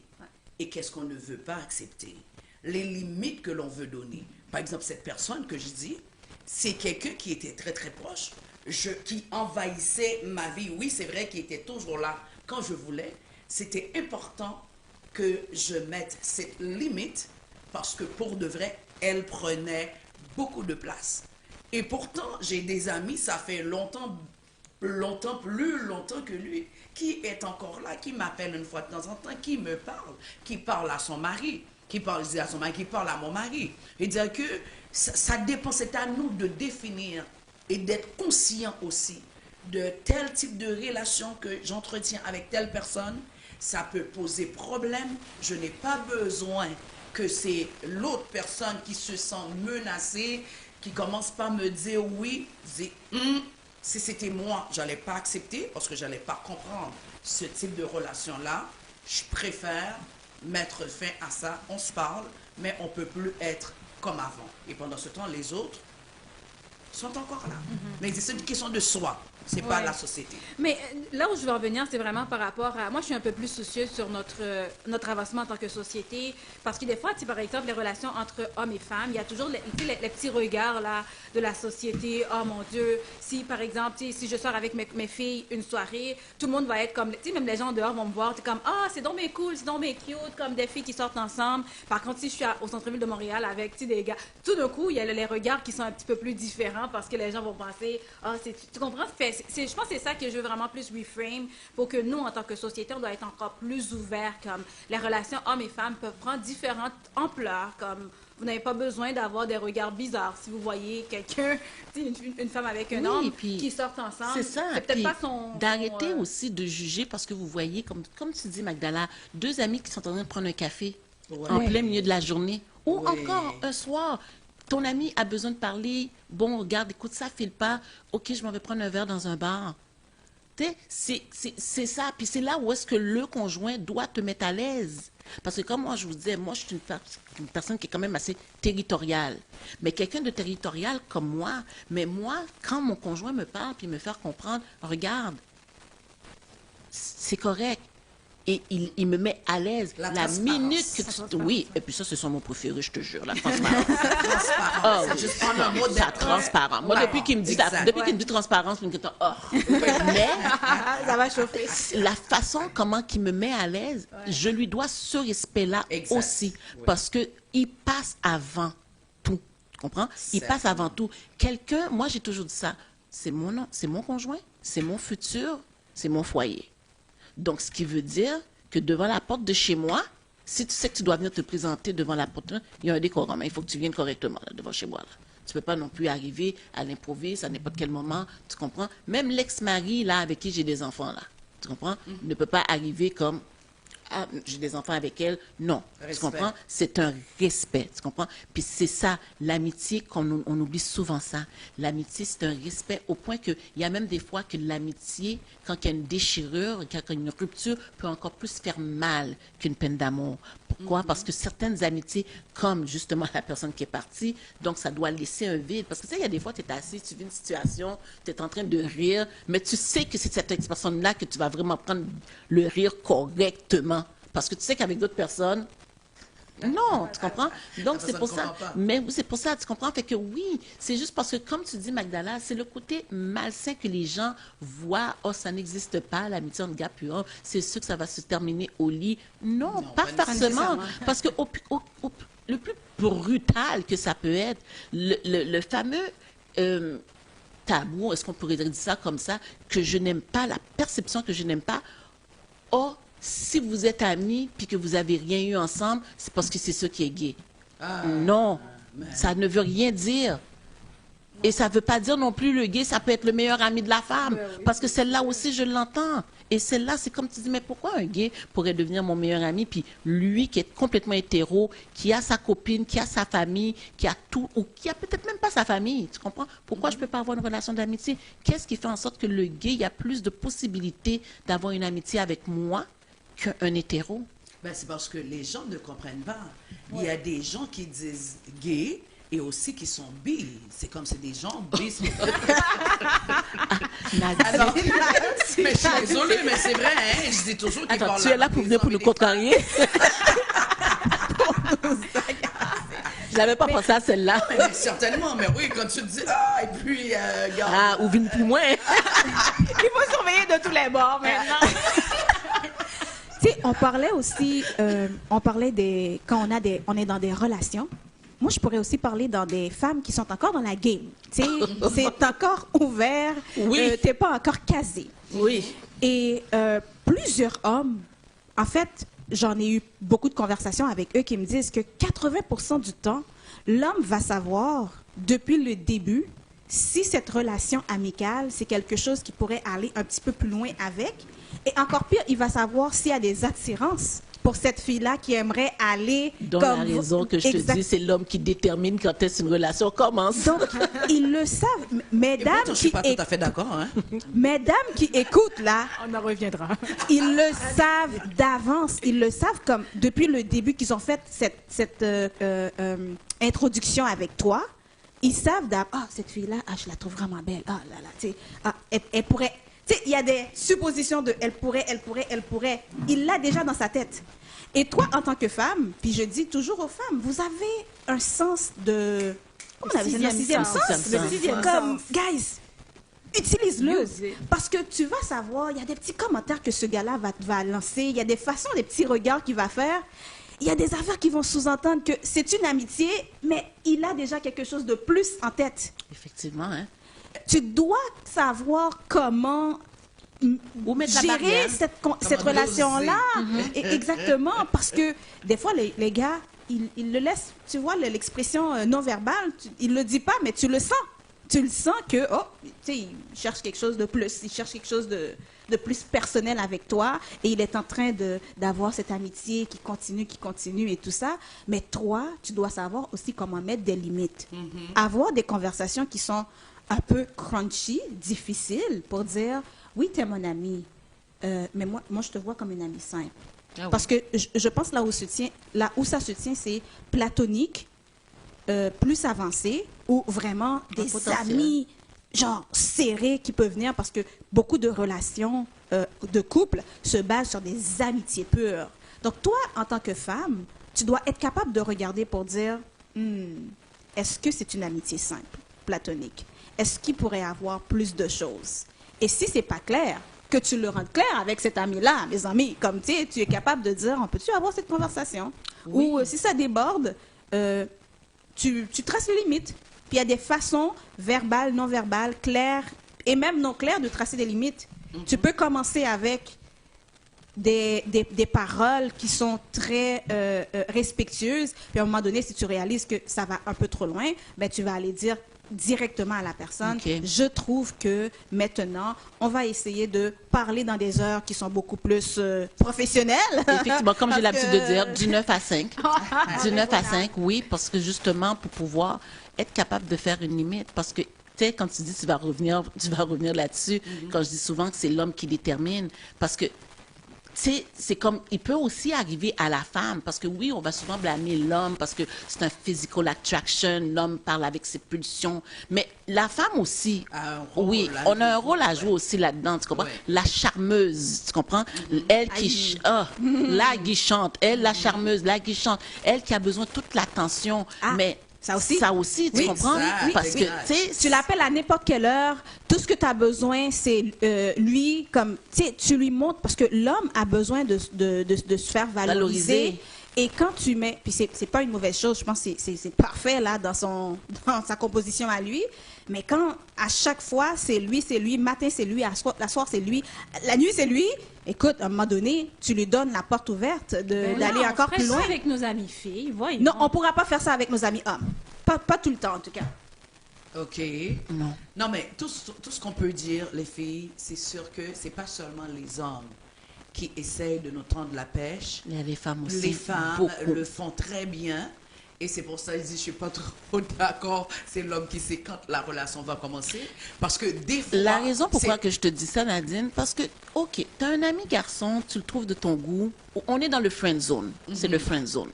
et qu'est-ce qu'on ne veut pas accepter. Les limites que l'on veut donner. Par exemple, cette personne que je dis, c'est quelqu'un qui était très, très proche, qui envahissait ma vie. Oui, c'est vrai qu'il était toujours là quand je voulais. C'était important que je mette cette limite parce que pour de vrai, elle prenait beaucoup de place. Et pourtant, j'ai des amis, ça fait longtemps, plus longtemps que lui, qui est encore là, qui m'appelle une fois de temps en temps, qui me parle, qui parle à son mari, qui parle à son mari, qui parle à mon mari. Et dire que ça dépend, c'est à nous de définir et d'être conscient aussi de tel type de relation que j'entretiens avec telle personne. Ça peut poser problème. Je n'ai pas besoin que c'est l'autre personne qui se sent menacée, qui commence par me dire oui, si c'était moi, je n'allais pas accepter parce que je n'allais pas comprendre ce type de relation-là. Je préfère mettre fin à ça. On se parle, mais on ne peut plus être comme avant. Et pendant ce temps, les autres sont encore là. Mais c'est une question de soi. C'est pas la société. Mais là où je veux revenir, c'est vraiment par rapport à... Moi, je suis un peu plus soucieuse sur notre avancement en tant que société. Parce que des fois, par exemple, les relations entre hommes et femmes, il y a toujours les petits regards là, de la société. Oh mon Dieu, si par exemple, si je sors avec mes filles une soirée, tout le monde va être comme... Même les gens dehors vont me voir, comme, ah, c'est donc bien cool, c'est donc bien cute, comme des filles qui sortent ensemble. Par contre, si je suis au centre-ville de Montréal avec des gars, tout d'un coup, il y a les regards qui sont un petit peu plus différents parce que les gens vont penser, ah, tu comprends? Je pense que c'est ça que je veux vraiment plus reframe pour que nous, en tant que société, on doit être encore plus ouverts. Comme les relations hommes et femmes peuvent prendre différentes ampleurs. Comme vous n'avez pas besoin d'avoir des regards bizarres si vous voyez quelqu'un, une femme avec un homme qui sortent ensemble. C'est ça. C'est peut-être pas son... D'arrêter aussi de juger parce que vous voyez, comme tu dis, Magdala, 2 amis qui sont en train de prendre un café en plein milieu de la journée ou encore un soir. Ton ami a besoin de parler. Bon, regarde, écoute, ça file pas. OK, je m'en vais prendre un verre dans un bar. Tu sais, c'est ça. Puis c'est là où est-ce que le conjoint doit te mettre à l'aise. Parce que comme moi, je vous disais, moi, je suis une personne qui est quand même assez territoriale. Mais quelqu'un de territorial comme moi, mais moi, quand mon conjoint me parle puis me fait comprendre, regarde, c'est correct. et il me met à l'aise. La transparence. minute que tu... Oui, et puis ça, c'est son mot préféré, je te jure, la transparence. Oh, C'est juste prendre un mot ça, transparent. Moi, depuis qu'il me dit transparence, je me dis, mais Ça va chauffer. la façon comment il me met à l'aise, je lui dois ce respect-là Exact. aussi, Oui. parce que il passe avant tout. Tu comprends? Il passe avant tout. Quelqu'un, moi, j'ai toujours dit ça, c'est mon conjoint, c'est mon futur, c'est mon foyer. Donc, ce qui veut dire que devant la porte de chez moi, si tu sais que tu dois venir te présenter devant la porte, il y a un décorum. Il faut que tu viennes correctement là, devant chez moi. Là. Tu ne peux pas non plus arriver à l'improviste à n'importe quel moment. Tu comprends? Même l'ex-mari, là, avec qui j'ai des enfants, là, tu comprends? Ne peut pas arriver comme... Ah, j'ai des enfants avec elle. Non. Respect. Tu comprends? C'est un respect. Tu comprends? Puis c'est ça, l'amitié, on oublie souvent ça. L'amitié, c'est un respect au point qu'il y a même des fois que l'amitié, quand il y a une déchirure, quand il y a une rupture, peut encore plus faire mal qu'une peine d'amour. Pourquoi? Parce que certaines amitiés, comme justement la personne qui est partie, donc ça doit laisser un vide. Parce que tu sais, il y a des fois, tu es assis, tu vis une situation, tu es en train de rire, mais tu sais que c'est cette personne-là que tu vas vraiment prendre le rire correctement. Parce que tu sais qu'avec d'autres personnes, non, tu comprends? Donc, c'est pour ça. Mais oui, c'est pour ça, tu comprends? Fait que oui, c'est juste parce que, comme tu dis, Magdala, c'est le côté malsain que les gens voient. Oh, ça n'existe pas, l'amitié entre gars puis hommes. C'est sûr que ça va se terminer au lit. Non, pas forcément. Parce que le plus brutal que ça peut être, le fameux tabou, est-ce qu'on pourrait dire ça comme ça, que je n'aime pas, la perception que je n'aime pas, oh, si vous êtes amis puis que vous n'avez rien eu ensemble, c'est parce que c'est ça qui est gay. Non, ça ne veut rien dire. Et ça ne veut pas dire non plus le gay, ça peut être le meilleur ami de la femme. Parce que celle-là aussi, je l'entends. Et celle-là, c'est comme tu dis, mais pourquoi un gay pourrait devenir mon meilleur ami? Puis lui, qui est complètement hétéro, qui a sa copine, qui a sa famille, qui a tout, ou qui a peut-être même pas sa famille, tu comprends? Pourquoi je ne peux pas avoir une relation d'amitié? Qu'est-ce qui fait en sorte que le gay, il y a plus de possibilités d'avoir une amitié avec moi qu'un hétéro? Ben, c'est parce que les gens ne comprennent pas. Il y a des gens qui disent gay et aussi qui sont bi. C'est comme c'est des gens bi. Alors, mais je suis désolée, mais c'est vrai, hein? Je dis toujours qu'ils Attends, parlent tu es là pour venir pour nous contrarier? Je n'avais pas pensé à celle-là. Mais certainement, mais oui, quand tu te dis, ah, et puis, regarde. Ah, ou vine plus moins. Il faut surveiller de tous les bords maintenant. Tu sais, on parlait aussi, quand on est dans des relations. Moi, je pourrais aussi parler dans des femmes qui sont encore dans la game. Tu sais, c'est encore ouvert. Oui. T'es pas encore casé. Oui. Et plusieurs hommes, en fait, j'en ai eu beaucoup de conversations avec eux qui me disent que 80% du temps, l'homme va savoir depuis le début si cette relation amicale, c'est quelque chose qui pourrait aller un petit peu plus loin avec. Et encore pire, il va savoir s'il y a des attirances pour cette fille-là qui aimerait aller Donc, comme... la raison que je te dis, c'est l'homme qui détermine quand est-ce une relation commence. Donc, ils le savent. Mesdames Je ne suis pas tout à fait d'accord, hein? Mesdames qui écoutent, là, On en reviendra. ils le savent d'avance. Ils le savent comme depuis le début qu'ils ont fait cette introduction avec toi. Ils savent d'avance. Ah, cette fille-là, je la trouve vraiment belle. Ah là là, tu sais, elle pourrait... Tu sais, il y a des suppositions de elle pourrait. Il l'a déjà dans sa tête. Et toi, en tant que femme, puis je dis toujours aux femmes, vous avez un sens de... Comment on appelle ça? Le sixième sens. Le sixième Comme, guys, utilise-le. Parce que tu vas savoir, il y a des petits commentaires que ce gars-là va lancer, il y a des façons, des petits regards qu'il va faire. Il y a des affaires qui vont sous-entendre que c'est une amitié, mais il a déjà quelque chose de plus en tête. Effectivement, hein? Tu dois savoir comment Ou mettre la gérer barrière. cette relation-là. Exactement, parce que des fois, les gars, ils le laissent, tu vois, l'expression non-verbale, il ne le dit pas, mais tu le sens. Tu le sens que, oh, tu sais, il cherche quelque chose de plus, il cherche quelque chose de plus personnel avec toi, et il est en train d'avoir cette amitié qui continue et tout ça. Mais toi, tu dois savoir aussi comment mettre des limites. Avoir des conversations qui sont un peu crunchy, difficiles, pour dire, oui, tu es mon ami, mais moi, je te vois comme une amie simple. Ah oui. Parce que je pense là où ça se tient, c'est platonique, plus avancé, ou vraiment des potentiel. amis genre serrées qui peuvent venir parce que beaucoup de relations de couple se basent sur des amitiés pures. Donc, toi, en tant que femme, tu dois être capable de regarder pour dire, est-ce que c'est une amitié simple, platonique? Est-ce qu'il pourrait y avoir plus de choses? Et si c'est pas clair, que tu le rendes clair avec cet ami-là, mes amis, comme tu es capable de dire, on peut-tu avoir cette conversation? Oui. Ou si ça déborde, tu traces les limites. Puis il y a des façons verbales, non verbales, claires et même non claires de tracer des limites. Tu peux commencer avec des paroles qui sont très respectueuses. Puis à un moment donné, si tu réalises que ça va un peu trop loin, ben, tu vas aller dire directement à la personne, je trouve que maintenant, on va essayer de parler dans des heures qui sont beaucoup plus professionnelles. Effectivement, comme j'ai l'habitude de dire, du 9 à 5. Du 9 à 5, oui, parce que justement, pour pouvoir être capable de faire une limite, parce que tu sais, quand tu dis tu vas revenir là-dessus, quand je dis souvent que c'est l'homme qui détermine, parce que c'est comme, il peut aussi arriver à la femme, parce que oui, on va souvent blâmer l'homme, parce que c'est un physical attraction, l'homme parle avec ses pulsions, mais la femme aussi, oui, on a un rôle à jouer aussi là-dedans, tu comprends? La charmeuse, tu comprends? Elle qui, la guichante, elle, la charmeuse, la guichante, elle qui a besoin de toute l'attention, mais... Ça aussi, tu comprends? Parce que, tu l'appelles à n'importe quelle heure, tout ce que tu as besoin, c'est lui, comme, tu lui montres, parce que l'homme a besoin de se faire valoriser. Et quand tu mets, puis c'est pas une mauvaise chose, je pense que c'est parfait là dans sa composition à lui, mais quand à chaque fois c'est lui, matin c'est lui, la soir c'est lui, la nuit c'est lui, écoute, à un moment donné, tu lui donnes la porte ouverte d'aller encore plus loin. On avec nos amis filles, voyons. Non, on pourra pas faire ça avec nos amis hommes. Pas tout le temps en tout cas. OK. Non, mais tout ce qu'on peut dire, les filles, c'est sûr que c'est pas seulement les hommes qui essayent de nous tendre la pêche. Il y a les femmes aussi. Les femmes le font très bien. Et c'est pour ça que je dis, je ne suis pas trop d'accord. C'est l'homme qui sait quand la relation va commencer. Parce que des fois... La raison pourquoi que je te dis ça, Nadine, parce que, OK, tu as un ami garçon, tu le trouves de ton goût. On est dans le friend zone. C'est le friend zone.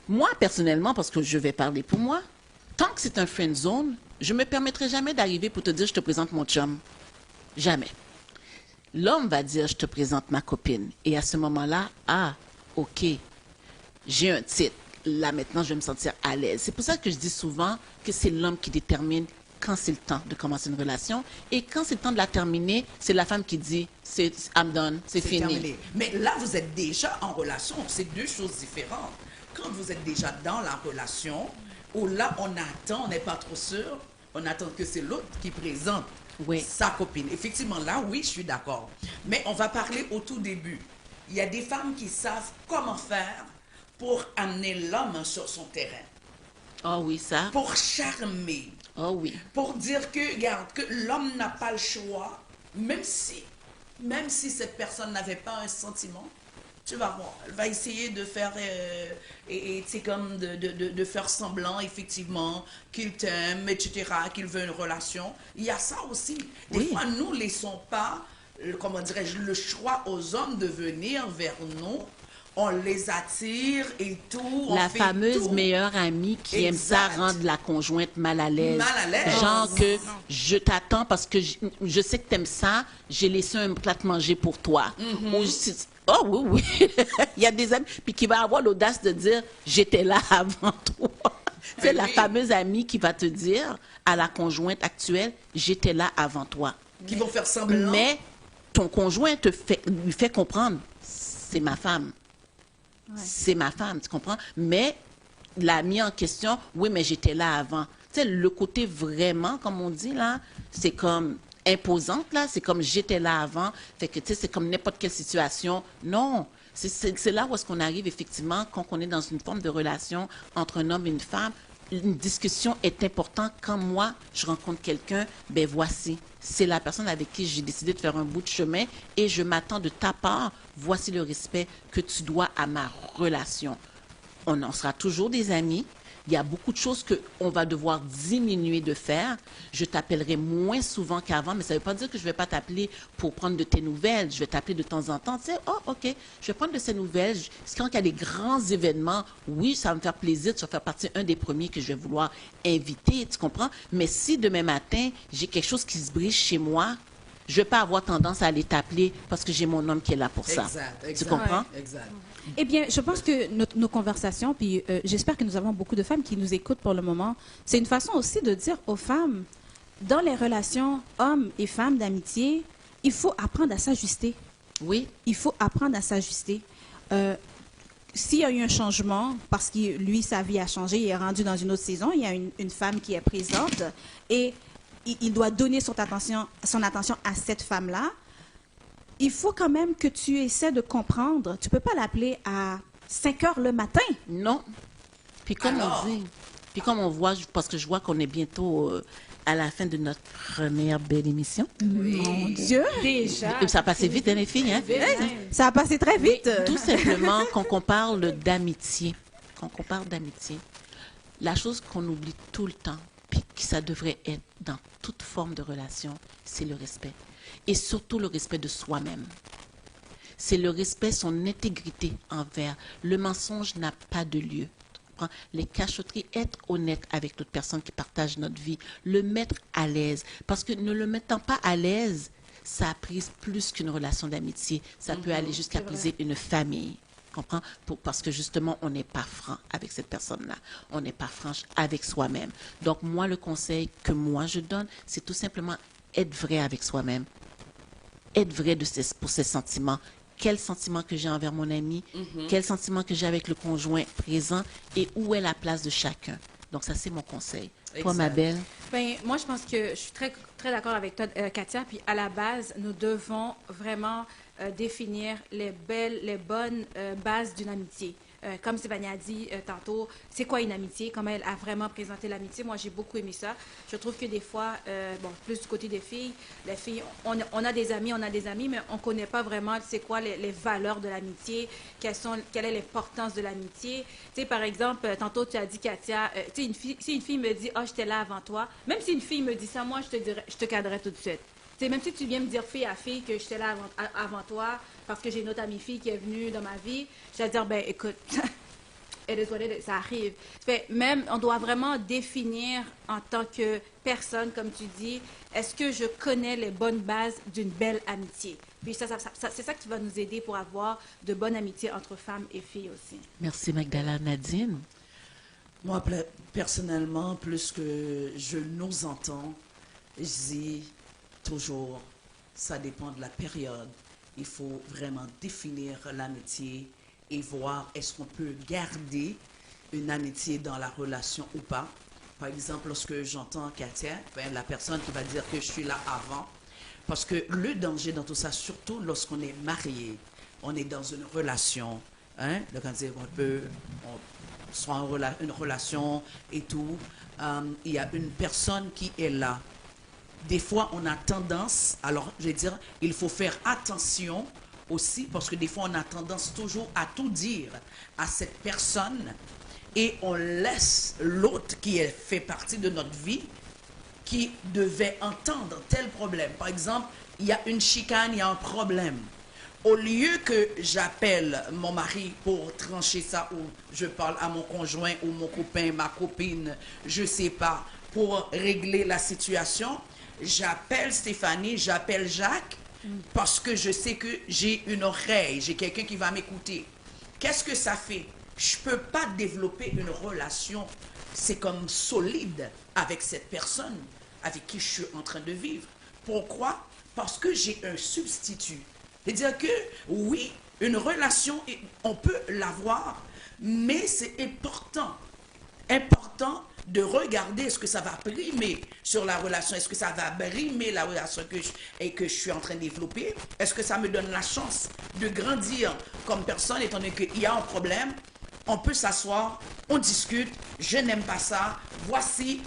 Moi, personnellement, parce que je vais parler pour moi, tant que c'est un friend zone, je ne me permettrai jamais d'arriver pour te dire, je te présente mon chum. Jamais. L'homme va dire, je te présente ma copine. Et à ce moment-là, OK, j'ai un titre. Là, maintenant, je vais me sentir à l'aise. C'est pour ça que je dis souvent que c'est l'homme qui détermine quand c'est le temps de commencer une relation. Et quand c'est le temps de la terminer, c'est la femme qui dit, I'm done, c'est fini. Terminé. Mais là, vous êtes déjà en relation. C'est deux choses différentes. Quand vous êtes déjà dans la relation, où là, on attend, on n'est pas trop sûr, on attend que c'est l'autre qui présente sa copine. Effectivement, là, oui, je suis d'accord. Mais on va parler au tout début. Il y a des femmes qui savent comment faire pour amener l'homme sur son terrain. Oh oui, ça. Pour charmer. Oh oui. Pour dire que, regarde, que l'homme n'a pas le choix, même si cette personne n'avait pas un sentiment, tu vas voir, elle va essayer de faire, c'est comme de faire semblant, effectivement, qu'il t'aime, etc., qu'il veut une relation. Il y a ça aussi. Des fois, nous ne laissons pas, comment dirais-je, le choix aux hommes de venir vers nous. On les attire et tout. La fameuse meilleure amie qui aime ça rendre la conjointe mal à l'aise. Mal à l'aise. Genre que je t'attends parce que je sais que t'aimes ça, j'ai laissé un plat de manger pour toi. Ou oh oui, oui. Il y a des amis, puis qui va avoir l'audace de dire, j'étais là avant toi. C'est la fameuse amie qui va te dire à la conjointe actuelle, j'étais là avant toi. Qui vont faire semblant. Mais ton conjoint lui fait comprendre, c'est ma femme. C'est ma femme, tu comprends? Mais l'ami en question, oui, mais j'étais là avant. Tu sais, le côté vraiment, comme on dit là, c'est comme imposante, là, c'est comme j'étais là avant. Fait que, tu sais, c'est comme n'importe quelle situation. Non, c'est là où est-ce qu'on arrive, effectivement, quand on est dans une forme de relation entre un homme et une femme. Une discussion est importante. Quand moi, je rencontre quelqu'un, ben voici, c'est la personne avec qui j'ai décidé de faire un bout de chemin et je m'attends de ta part, voici le respect que tu dois à ma relation. On en sera toujours des amis, il y a beaucoup de choses qu'on va devoir diminuer de faire. Je t'appellerai moins souvent qu'avant, mais ça ne veut pas dire que je ne vais pas t'appeler pour prendre de tes nouvelles. Je vais t'appeler de temps en temps. Tu sais, oh, OK, je vais prendre de ces nouvelles. Quand il y a des grands événements, oui, ça va me faire plaisir. Ça va faire partie un des premiers que je vais vouloir inviter, tu comprends? Mais si demain matin, j'ai quelque chose qui se brise chez moi, je ne vais pas avoir tendance à aller t'appeler parce que j'ai mon homme qui est là pour ça. Exact. Tu comprends? Exact. Eh bien, je pense que nos conversations, puis j'espère que nous avons beaucoup de femmes qui nous écoutent pour le moment, c'est une façon aussi de dire aux femmes, dans les relations hommes et femmes d'amitié, il faut apprendre à s'ajuster. Oui. Il faut apprendre à s'ajuster. S'il y a eu un changement, parce que lui, sa vie a changé, il est rendu dans une autre saison, il y a une femme qui est présente et il doit donner son attention à cette femme-là. Il faut quand même que tu essaies de comprendre. Tu ne peux pas l'appeler à 5 heures le matin. Non. Puis comme on dit, puis comme on voit, parce que je vois qu'on est bientôt à la fin de notre première belle émission. Mon Dieu! Déjà. Ça a passé vite, hein, les filles, hein? Ça a passé très vite. Tout simplement, quand on parle d'amitié, la chose qu'on oublie tout le temps, puis que ça devrait être dans toute forme de relation, c'est le respect. Et surtout le respect de soi-même. C'est le respect, son intégrité envers. Le mensonge n'a pas de lieu. Les cachotteries, être honnête avec l'autre personne qui partage notre vie, le mettre à l'aise. Parce que ne le mettant pas à l'aise, ça a pris plus qu'une relation d'amitié. Ça peut aller jusqu'à briser une famille. Comprends? Parce que justement, on n'est pas franc avec cette personne-là. On n'est pas franche avec soi-même. Donc, moi, le conseil que moi je donne, c'est tout simplement être vrai avec soi-même. Être vrai pour ses sentiments. Quel sentiment que j'ai envers mon ami, quel sentiment que j'ai avec le conjoint présent et où est la place de chacun. Donc, ça, c'est mon conseil. Toi, ma belle? Ben, moi, je pense que je suis très, très d'accord avec toi, Katia. Puis, à la base, nous devons vraiment définir les bonnes bases d'une amitié. Comme Stéphanie a dit tantôt, c'est quoi une amitié? Comment elle a vraiment présenté l'amitié? Moi, j'ai beaucoup aimé ça. Je trouve que des fois, plus du côté des filles, les filles, on a des amis, mais on ne connaît pas vraiment c'est quoi les valeurs de l'amitié, quelle est l'importance de l'amitié. Tu sais, par exemple, tantôt, tu as dit, Katia, tu sais, si une fille me dit « Ah, j'étais là avant toi », même si une fille me dit ça, moi, je te cadrerais tout de suite. T'sais, même si tu viens me dire fille à fille que j'étais là avant toi, parce que j'ai une autre amie fille qui est venue dans ma vie, je vais te dire, ben écoute, ça arrive. Même, on doit vraiment définir en tant que personne, comme tu dis, est-ce que je connais les bonnes bases d'une belle amitié? Puis c'est ça qui va nous aider pour avoir de bonnes amitiés entre femmes et filles aussi. Merci, Magdala. Nadine? Moi, personnellement, plus que je nous entends, je dis toujours, ça dépend de la période. Il faut vraiment définir l'amitié et voir est-ce qu'on peut garder une amitié dans la relation ou pas. Par exemple, lorsque j'entends Katia, la personne qui va dire que je suis là avant, parce que le danger dans tout ça, surtout lorsqu'on est marié, on est dans une relation, hein, donc on soit une relation et tout, il y a une personne qui est là. Des fois, on a tendance, alors je vais dire, il faut faire attention aussi, parce que des fois, on a tendance toujours à tout dire à cette personne et on laisse l'autre qui fait partie de notre vie, qui devait entendre tel problème. Par exemple, il y a une chicane, il y a un problème. Au lieu que j'appelle mon mari pour trancher ça, ou je parle à mon conjoint ou mon copain, ma copine, je ne sais pas, pour régler la situation, j'appelle Stéphanie, j'appelle Jacques, parce que je sais que j'ai une oreille, j'ai quelqu'un qui va m'écouter. Qu'est-ce que ça fait? Je ne peux pas développer une relation, c'est comme solide avec cette personne avec qui je suis en train de vivre. Pourquoi? Parce que j'ai un substitut. C'est-à-dire que, oui, une relation, on peut l'avoir, mais c'est important de regarder est-ce que ça va primer sur la relation, est-ce que ça va brimer la relation que je suis en train de développer, est-ce que ça me donne la chance de grandir comme personne, étant donné qu'il y a un problème, on peut s'asseoir, on discute, je n'aime pas ça, voici,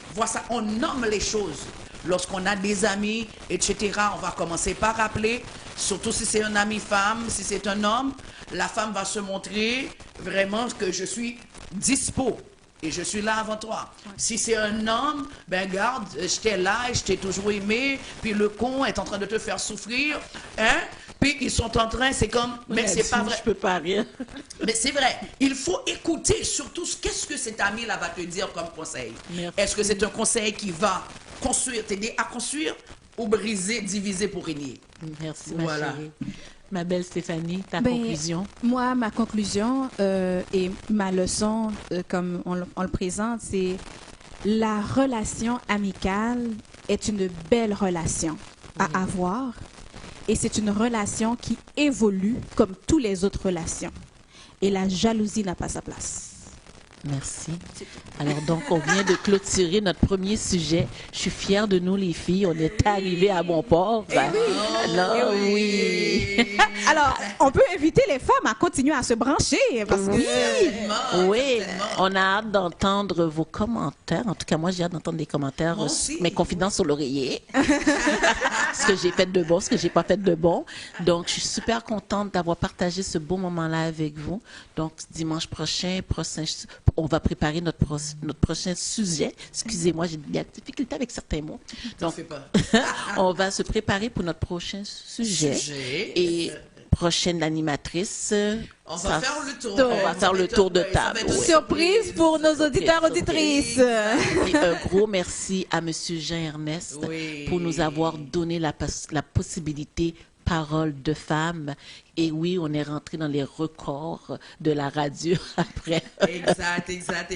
on nomme les choses. Lorsqu'on a des amis, etc., on va commencer par rappeler, surtout si c'est un ami femme, si c'est un homme, la femme va se montrer vraiment que je suis dispo. et je suis là avant toi. Si c'est un homme, ben garde, j'étais là et je t'ai toujours aimé, puis le con est en train de te faire souffrir, hein? Puis ils sont en train, c'est comme, mais c'est pas vrai. Je peux pas rien. Mais c'est vrai, il faut écouter surtout qu'est-ce que cet ami-là va te dire comme conseil. Merci. Est-ce que c'est un conseil qui va construire, t'aider à construire ou briser, diviser pour régner? Merci, ma Voilà. chérie. Ma belle Stéphanie, ta Ben, conclusion? Moi, ma conclusion et ma leçon, comme on le présente, c'est la relation amicale est une belle relation à avoir et c'est une relation qui évolue comme toutes les autres relations. Et la jalousie n'a pas sa place. Merci. Alors donc, on vient de clôturer notre premier sujet. Je suis fière de nous, les filles. On est arrivés à bon port. Alors, oui. Alors, on peut inviter les femmes à continuer à se brancher parce que... Oui, on a hâte d'entendre vos commentaires. En tout cas, moi, j'ai hâte d'entendre des commentaires, Moi aussi. mes confidences sur l'oreiller. Ce que j'ai fait de bon, ce que j'ai pas fait de bon. Donc, je suis super contente d'avoir partagé ce beau moment-là avec vous. Donc, dimanche prochain, on va préparer notre prochain sujet. Excusez-moi, j'ai de la difficulté avec certains mots. Donc, on va se préparer pour notre prochain sujet. Et prochaine animatrice. On va faire le tour. On va faire le tour de table. Oui. Surprise pour nos auditeurs, auditrices. Et un gros merci à Monsieur Jean-Ernest pour nous avoir donné la possibilité parole de femme. Et oui, on est rentré dans les records de la radio après. Exact.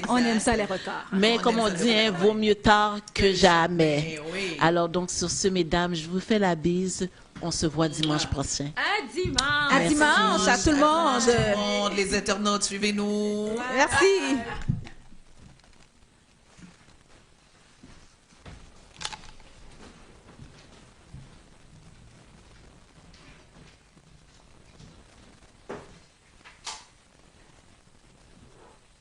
On aime ça, les records. Mais comme on dit, hein, vaut mieux tard que jamais. Oui. Alors donc, sur ce, mesdames, je vous fais la bise. On se voit dimanche prochain. À dimanche! À dimanche, à tout le monde. Les internautes, suivez-nous. Merci.